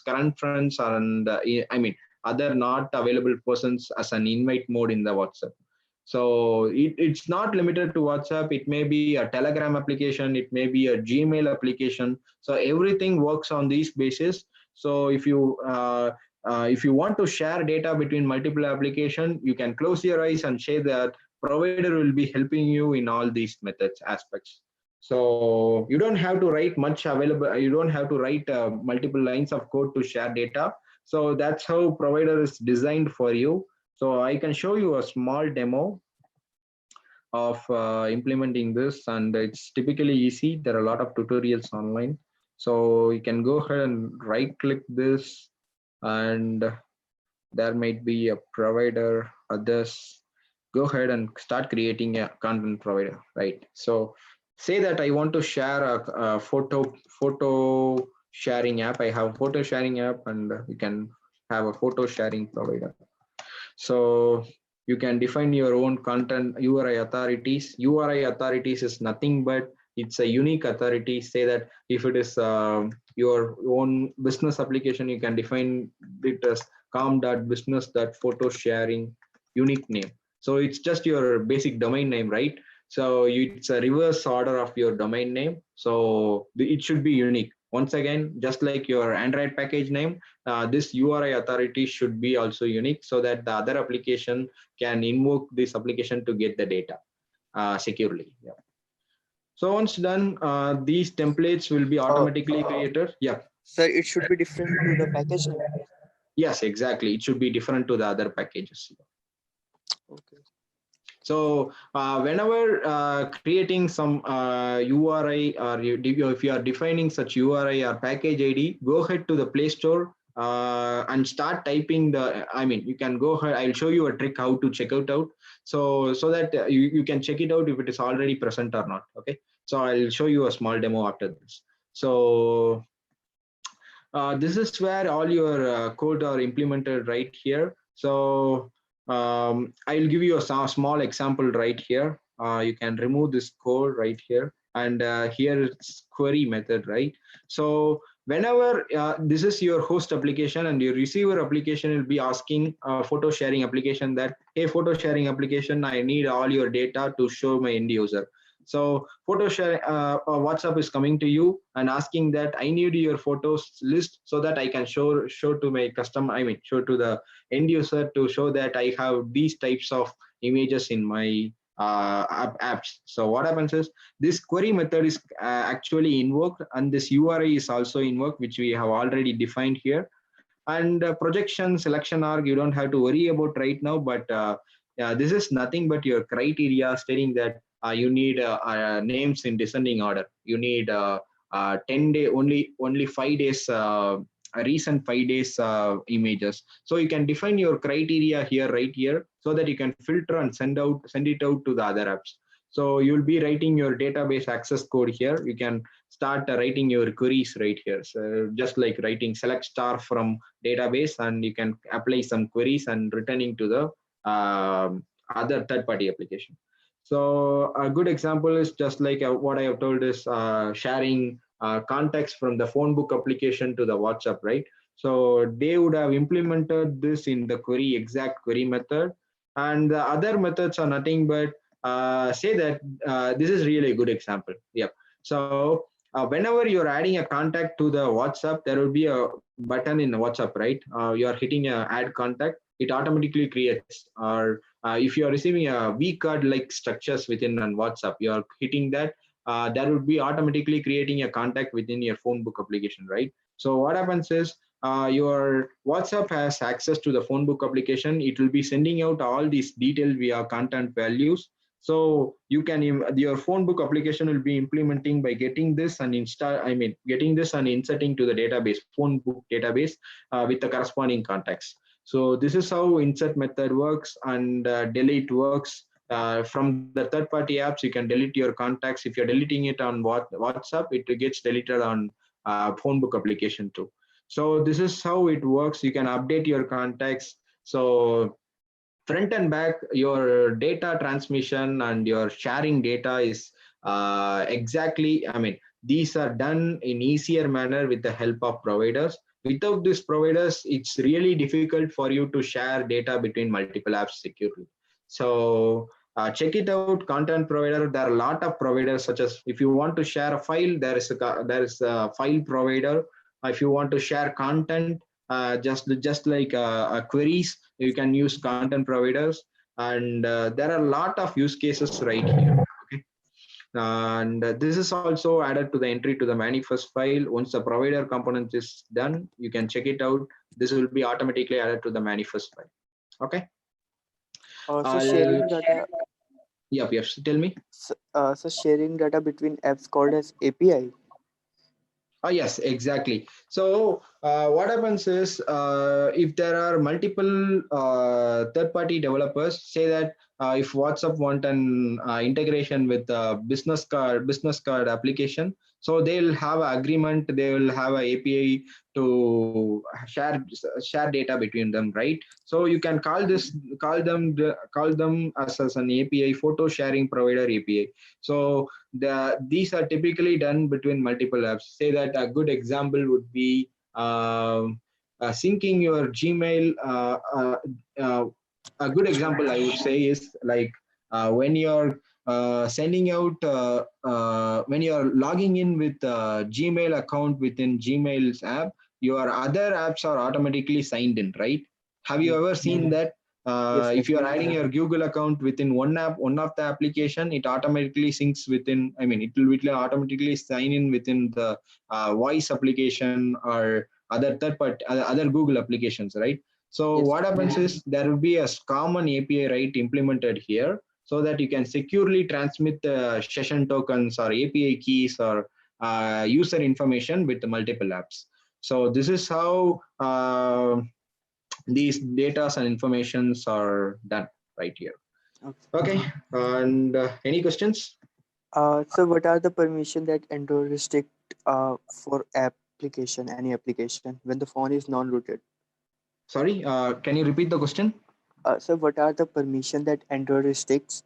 current friends, and I mean other not available persons as an invite mode in the WhatsApp. So it's not limited to WhatsApp. It may be a Telegram application. It may be a Gmail application. So everything works on these basis. So if you want to share data between multiple application, you can close your eyes and say that provider will be helping you in all these methods aspects. So you don't have to write much available. You don't have to write multiple lines of code to share data. So that's how provider is designed for you. So I can show you a small demo of implementing this, and it's typically easy. There are a lot of tutorials online. So you can go ahead and right click this, and there might be a provider, others. Go ahead and start creating a content provider, right? So say that I want to share a photo sharing app. I have a photo sharing app, and you can have a photo sharing provider. So you can define your own content URI authorities. URI authorities is nothing but it's a unique authority. Say that if it is your own business application, you can define it as com.business.photo sharing unique name. So it's just your basic domain name, right? So it's a reverse order of your domain name. So it should be unique. Once again, just like your Android package name, this URI authority should be also unique so that the other application can invoke this application to get the data securely. Yeah. So once done, these templates will be automatically created. Yeah. Sir, it should be different to the package name. Yes, exactly. It should be different to the other packages. Okay. So whenever creating some URI, or if you are defining such URI or package ID, go ahead to the Play Store and start typing the. I mean, you can go ahead. I'll show you a trick how to check it out. So that you can check it out if it is already present or not. Okay. So I'll show you a small demo after this. So this is where all your code are implemented right here. So I'll give you a small example right here. You can remove this code right here, and here it's query method, right? So whenever this is your host application and your receiver application will be asking photo sharing application that, hey, photo sharing application, I need all your data to show my end user. So photo share WhatsApp is coming to you and asking that I need your photos list so that I can show to my customer. I mean, show to the end user to show that I have these types of images in my apps. So what happens is this query method is actually invoked, and this URI is also invoked, which we have already defined here. And projection selection arc, you don't have to worry about right now, but yeah, this is nothing but your criteria stating that you need names in descending order. You need 10 day only 5 days recent 5 days images. So you can define your criteria here, right here, so that you can filter and send it out to the other apps. So you'll be writing your database access code here. You can start writing your queries right here. So just like writing select star from database, and you can apply some queries and returning to the other third party application. So a good example is just like what I have told is sharing context from the phone book application to the WhatsApp, right? So they would have implemented this in the query, exact query method. And the other methods are nothing but say that this is really a good example. Yep. So whenever you're adding a contact to the WhatsApp, there will be a button in WhatsApp, right? You are hitting a add contact, it automatically creates. Or if you are receiving a V card like structures within on WhatsApp, you are hitting that. That would be automatically creating a contact within your phone book application, right? So what happens is your WhatsApp has access to the phone book application. It will be sending out all these details via content values. So you can your phone book application will be implementing by getting this and getting this and inserting to the database, phone book database, with the corresponding context. So this is how insert method works, and delete works. From the third party apps, you can delete your contacts. If you're deleting it on WhatsApp, it gets deleted on phone book application too. So this is how it works. You can update your contacts. So front and back, your data transmission and your sharing data is exactly, these are done in easier manner with the help of providers. Without these providers, it's really difficult for you to share data between multiple apps securely. So check it out, content provider. There are a lot of providers, such as if you want to share a file, there is a file provider. If you want to share content, just like queries, you can use content providers. And there are a lot of use cases right here. Okay. And this is also added to the entry to the manifest file. Once the provider component is done, you can check it out. This will be automatically added to the manifest file. Okay. So I'll sharing data, Yep, tell me. so sharing data between apps called as API. Oh, yes, exactly. So what happens is if there are multiple third-party developers, say that if WhatsApp want an integration with business card application, so they'll have an agreement, they will have an API to share data between them, right? So you can call them as an API, photo sharing provider API. So these are typically done between multiple apps. Say that a good example would be syncing your Gmail. Uh, a good example I would say is like when you're when you're logging in with Gmail account within Gmail's app, your other apps are automatically signed in, right? Have you Yes, ever seen that? yes, If yes. you are adding your Google account within one of the application, it automatically syncs within. It will automatically sign in within the voice application or other Google applications, right? So Yes, what happens is there will be a common API, right, implemented here, so that you can securely transmit the session tokens or API keys or user information with the multiple apps. So this is how these data and informations are done right here. okay. Okay, and any questions? So what are the permission that Android restrict for application, any application when the phone is non-rooted? Sorry, can you repeat the question? So what are the permission that Android restricts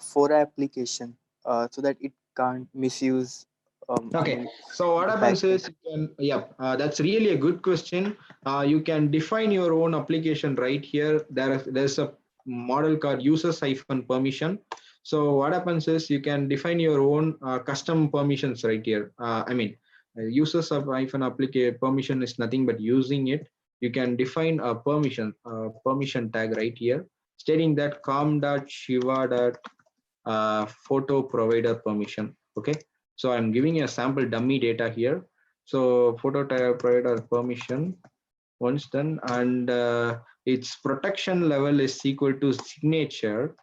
for application so that it can't misuse? I Okay, mean, so what the happens backend. is, that's really a good question. You can define your own application right here. There's a model called users hyphen permission. So what happens is you can define your own custom permissions right here. Users of hyphen application permission is nothing but using it. You can define a permission tag right here, stating that com.shiva photo provider permission. Okay, so I'm giving you a sample dummy data here. So photo provider permission once done, and its protection level is equal to signature.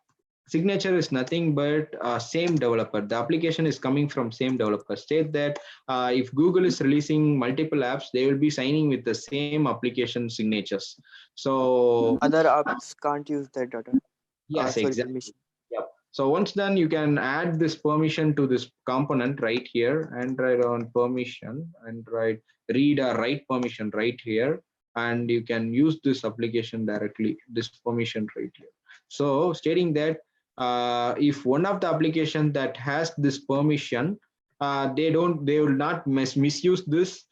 Signature is nothing but same developer. The application is coming from same developer. State that if Google is releasing multiple apps, they will be signing with the same application signatures. So Other apps can't use that data. yes, Sorry, exactly. permission. Yep. So once done, you can add this permission to this component right here, and write on permission and write read or write permission right here, and you can use this application directly, this permission right here. So stating that if one of the application that has this permission, they will not misuse this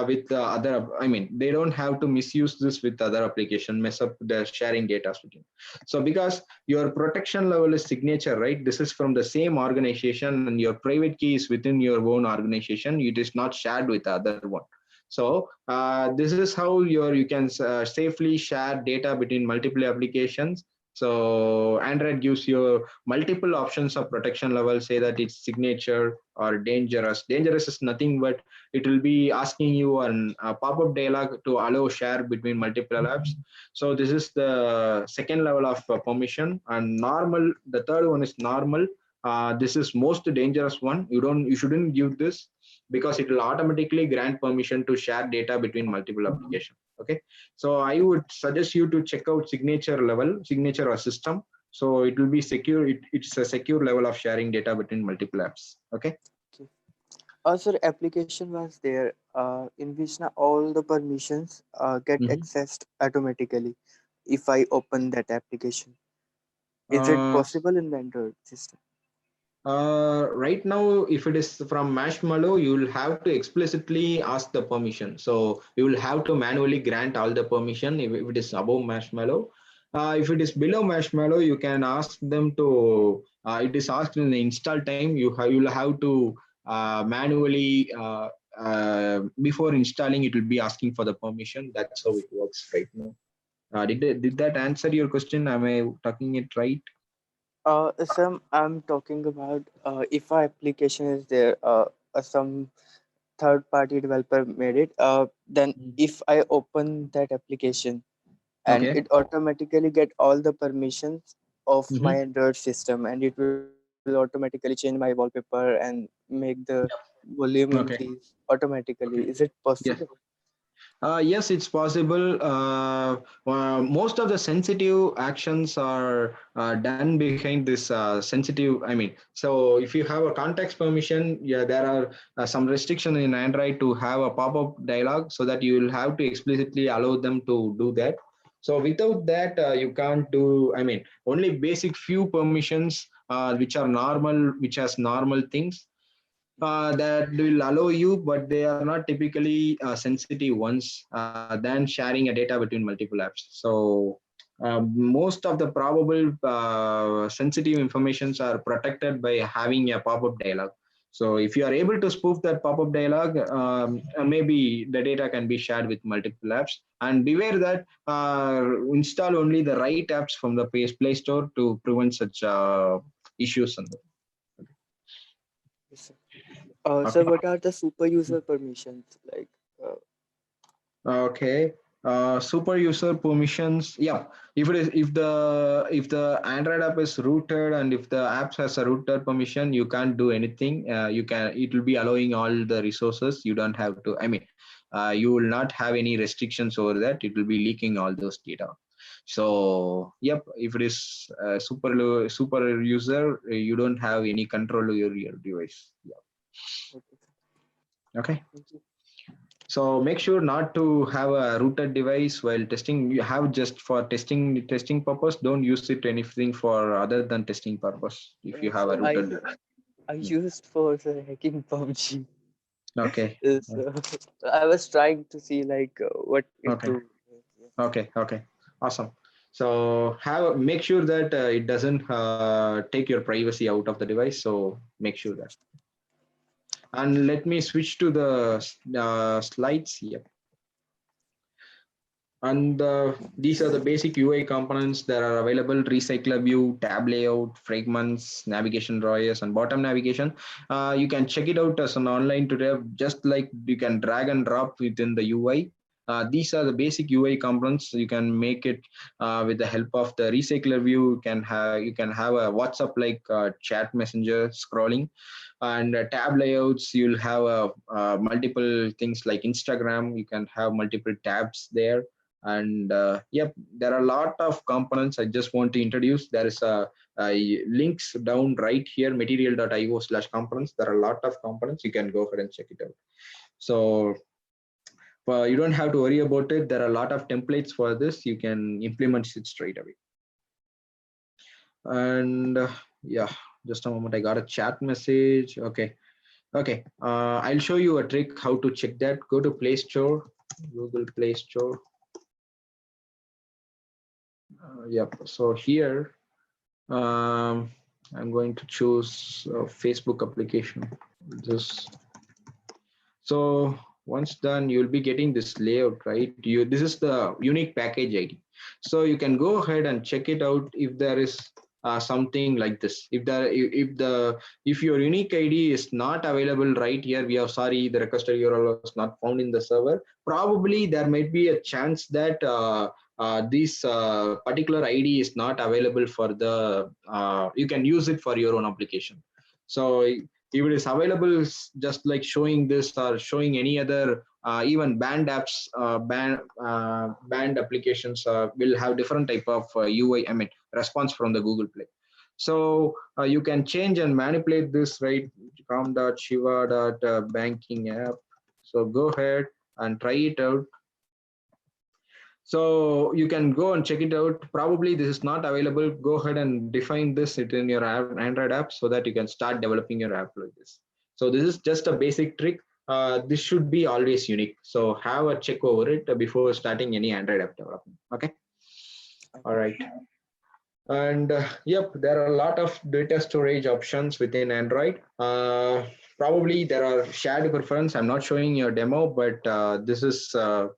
with the other. I mean, they don't have to misuse this with other application, mess up the sharing data with you. So because your protection level is signature, right? This is from the same organization, and your private key is within your own organization. It is not shared with the other one. So this is how you can safely share data between multiple applications. So Android gives you multiple options of protection level. Say that it's signature or dangerous. Dangerous is nothing but it will be asking you a pop-up dialog to allow share between multiple apps. So this is the second level of permission. And normal, the third one is normal. This is most dangerous one. You shouldn't give this because it will automatically grant permission to share data between multiple applications. Okay, so I would suggest you to check out signature level, signature or system. So it will be secure. It's a secure level of sharing data between multiple apps. Okay. Okay. Also, application was there in which now all the permissions get Mhm. accessed automatically if I open that application. Is it Uh, possible in the Android system? right now, if it is from Marshmallow, you will have to explicitly ask the permission. So you will have to manually grant all the permission if it is above Marshmallow. If it is below Marshmallow, you can ask them to. It is asked in the install time. You will have to manually before installing. It will be asking for the permission. That's how it works right now. Did that answer your question? Am I talking it right? Some I'm talking about if our application is there, some third party developer made it, then Mm. if I open that application and Okay. it automatically get all the permissions of my Mhm. Android system, and it will automatically change my wallpaper and make the volume Okay. increase automatically. Is it Yes. possible? Yes, it's possible. Most of the sensitive actions are done behind this sensitive. I mean, so if you have a context permission, yeah, there are some restriction in Android to have a pop-up dialog so that you will have to explicitly allow them to do that. So without that, you can't do. I mean, only basic few permissions which are normal, which has normal things that will allow you, but they are not typically sensitive ones than sharing a data between multiple apps. So most of the probable sensitive informations are protected by having a pop-up dialog. So if you are able to spoof that pop-up dialog, maybe the data can be shared with multiple apps. And beware that install only the right apps from the Play Store to prevent such issues. Yes, sir. So Okay. what are the super user permissions like? Uh, Okay. Super user permissions. Yeah. If the Android app is rooted and if the apps has a rooted permission, you can't do anything. You can it will be allowing all the resources. You don't have to. I mean, you will not have any restrictions over that. It will be leaking all those data. So yep, if it is super user, you don't have any control over your device. Yeah. okay, sir. Okay. Thank you. So make sure not to have a rooted device while testing. You have just for testing purpose. Don't use it anything for other than testing purpose. If you have So a rooted device. I Hmm. used for the hacking PUBG. Okay. Is I was trying to see like what it Okay. do. Yeah. Okay. Okay. Awesome. So make sure that it doesn't take your privacy out of the device. So make sure that. And let me switch to the slides here. And these are the basic UI components that are available: recycler view, tab layout, fragments, navigation drawers, and bottom navigation. You can check it out as an online tutorial, just like you can drag and drop within the UI. These are the basic UI components. You can make it with the help of the recycler view. You can have a WhatsApp like chat messenger scrolling, and tab layouts. You'll have multiple things like Instagram. You can have multiple tabs there. And yep, there are a lot of components I just want to introduce. There is a links down right here, material.io/components. There are a lot of components. You can go ahead and check it out. So you don't have to worry about it. There are a lot of templates for this. You can implement it straight away. And yeah, just a moment, I got a chat message. Okay, I'll show you a trick how to check that. Go to Play Store, Google Play Store. Yep, so here I'm going to choose Facebook application. So once done, you'll be getting this layout, right? This is the unique package ID. So you can go ahead and check it out if there is something like this. If your unique ID is not available right here, we are sorry, the requested URL was not found in the server. Probably there might be a chance that this particular ID is not available for the. You can use it for your own application. So if it is available, just like showing this or showing any other even banned apps, banned applications will have different type of UI, I mean response from the Google Play. So you can change and manipulate this, right? com.shiva.banking app. So go ahead and try it out. So you can go and check it out. Probably this is not available. Go ahead and define this it in your Android app so that you can start developing your app like this. So this is just a basic trick. This should be always unique. So have a check over it before starting any Android app development. Okay. All right. And yep, there are a lot of data storage options within Android. Probably there are shared preference. I'm not showing your demo, but this is uh,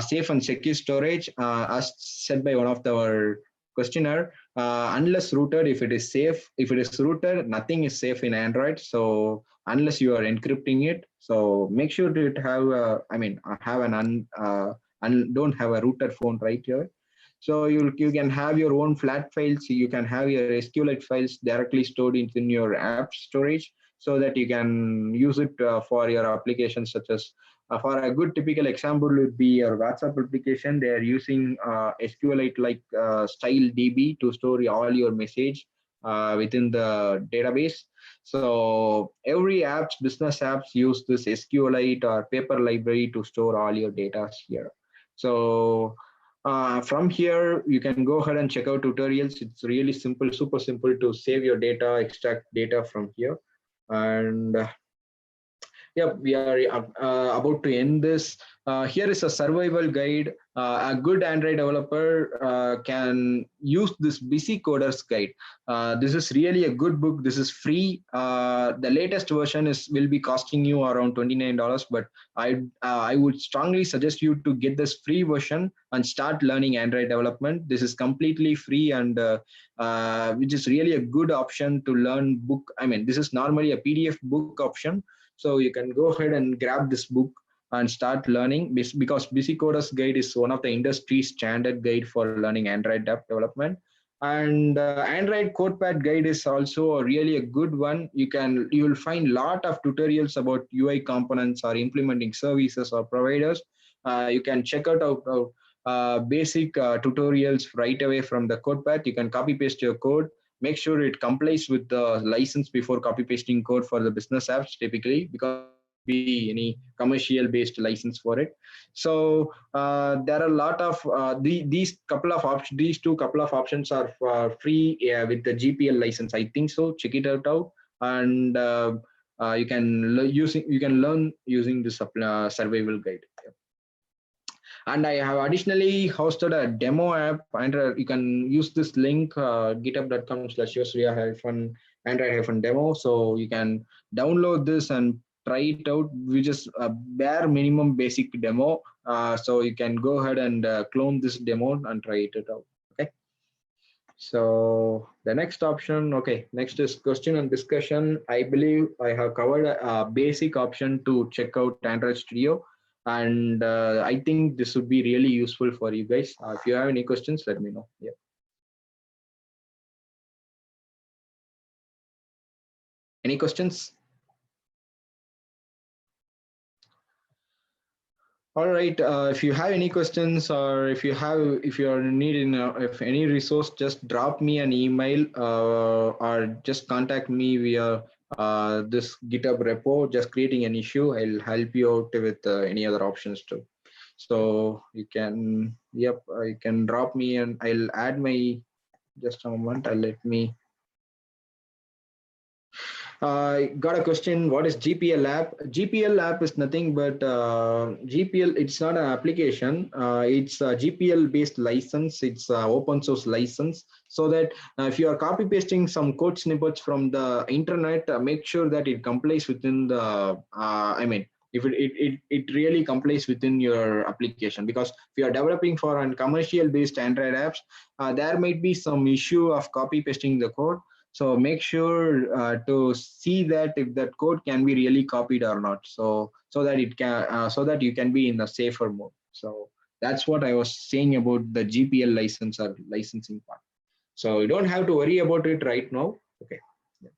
safe and secure storage, as said by one of our questioner. Unless rooted, if it is safe, if it is rooted, nothing is safe in Android. So unless you are encrypting it, so make sure to have, have don't have a rooted phone right here. So you can have your own flat files. You can have your SQLite files directly stored in your app storage, so that you can use it for your applications, such as for a good typical example would be your WhatsApp application. They are using SQLite like style DB to store all your message within the database. So every business apps use this SQLite or paper library to store all your data here. So from here, you can go ahead and check out tutorials. It's really simple, super simple to save your data, extract data from here. And yeah, we are about to end this. Here is a survival guide. A good Android developer can use this Busy Coders guide. This is really a good book. This is free. The latest version will be costing you around $29, but I would strongly suggest you to get this free version and start learning Android development. This is completely free, and which is really a good option to learn book. I mean, this is normally a PDF book option. So you can go ahead and grab this book and start learning, because Busy Coders Guide is one of the industry standard guide for learning Android app development. And Android CodePad Guide is also really a good one. You will find a lot of tutorials about UI components or implementing services or providers. You can check out basic tutorials right away from the CodePad. You can copy paste your code. Make sure it complies with the license before copy pasting code for the business apps typically, because there won't be any commercial based license for it. So there are a lot of these two couple of options are free with the GPL license, I think so. Check it out. And you can learn using this survival guide. And I have additionally hosted a demo app, and you can use this link, github.com/surya-android-demo. So you can download this and try it out. We just bare minimum basic demo. So you can go ahead and clone this demo and try it out. Okay. So the next option, okay, next is question and discussion. I believe I have covered a basic option to check out Android Studio, and I think this would be really useful for you guys. If you have any questions, let me know. Yeah. Any questions? All right. If you have any questions, or if you are needing if any resource, just drop me an email, or just contact me via this GitHub repo. Just creating an issue, I'll help you out with any other options too. So you can, yep, you can drop me, and I'll add my. Just a moment. I'll let me. Got a question. What is GPL app? GPL app is nothing but GPL. It's not an application. It's a GPL based license. It's a open source license. So that if you are copy pasting some code snippets from the internet, make sure that it complies within the. I mean, if it really complies within your application, because if you are developing for a commercial based Android apps, there might be some issue of copy pasting the code. So make sure to see that if that code can be really copied or not. So that it can so that you can be in a safer mode. So that's what I was saying about the GPL license or licensing part. So you don't have to worry about it right now. Okay. Yeah.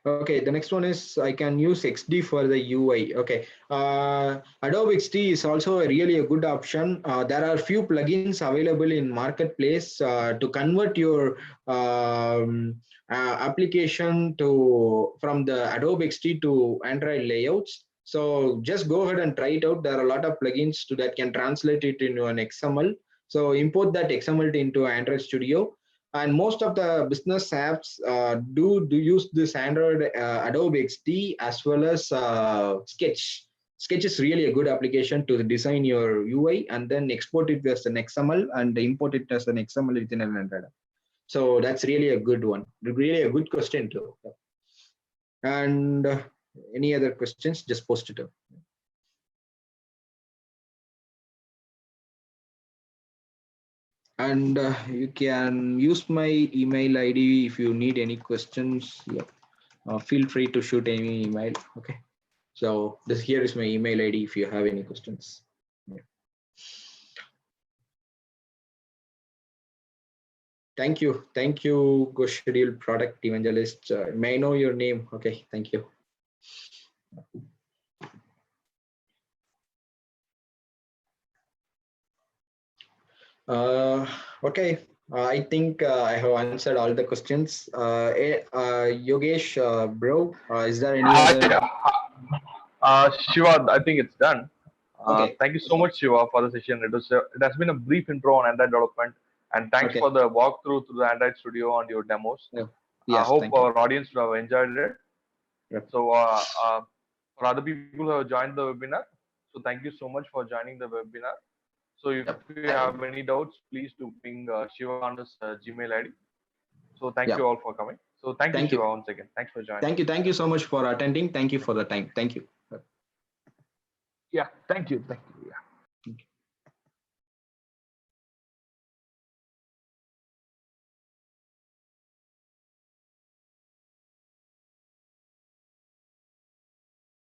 Okay, the next one is I can use XD for the UI. Okay, Adobe XD is also really a good option. There are few plugins available in marketplace to convert your application to from the Adobe XD to Android layouts. So just go ahead and try it out. There are a lot of plugins that can translate it into an XML. So import that XML into Android Studio, and most of the business apps do use this Android Adobe XD as well as Sketch. Sketch is really a good application to design your UI and then export it as an XML and import it as an XML within an Android app. So that's really a good one. Really a good question too. And any other questions? Just post it up. And you can use my email ID if you need any questions. Yeah. Feel free to shoot any email. Okay. So this here is my email ID if you have any questions. Yeah. Thank you, Go Schedule Product Evangelist. May I know your name? Okay, thank you. Okay, I think I have answered all the questions. Yogesh, bro, is there any other? Shiva, I think it's done. Okay. Thank you so much, Shiva, for the session. It has been a brief intro on Android development, and thanks Okay. for the walkthrough through the Android Studio and your demos. Yeah. Yes, I hope our audience will have enjoyed it. Yep. So, for other people who have joined the webinar, so thank you so much for joining the webinar. So, if you have any doubts, please do ping Shiva on his Gmail ID. So, thank you all for coming. So, thank you, Shiva, once again. Thanks for joining. Thank you so much for attending. Thank you for the time. Thank you. Yeah, thank you. Yeah.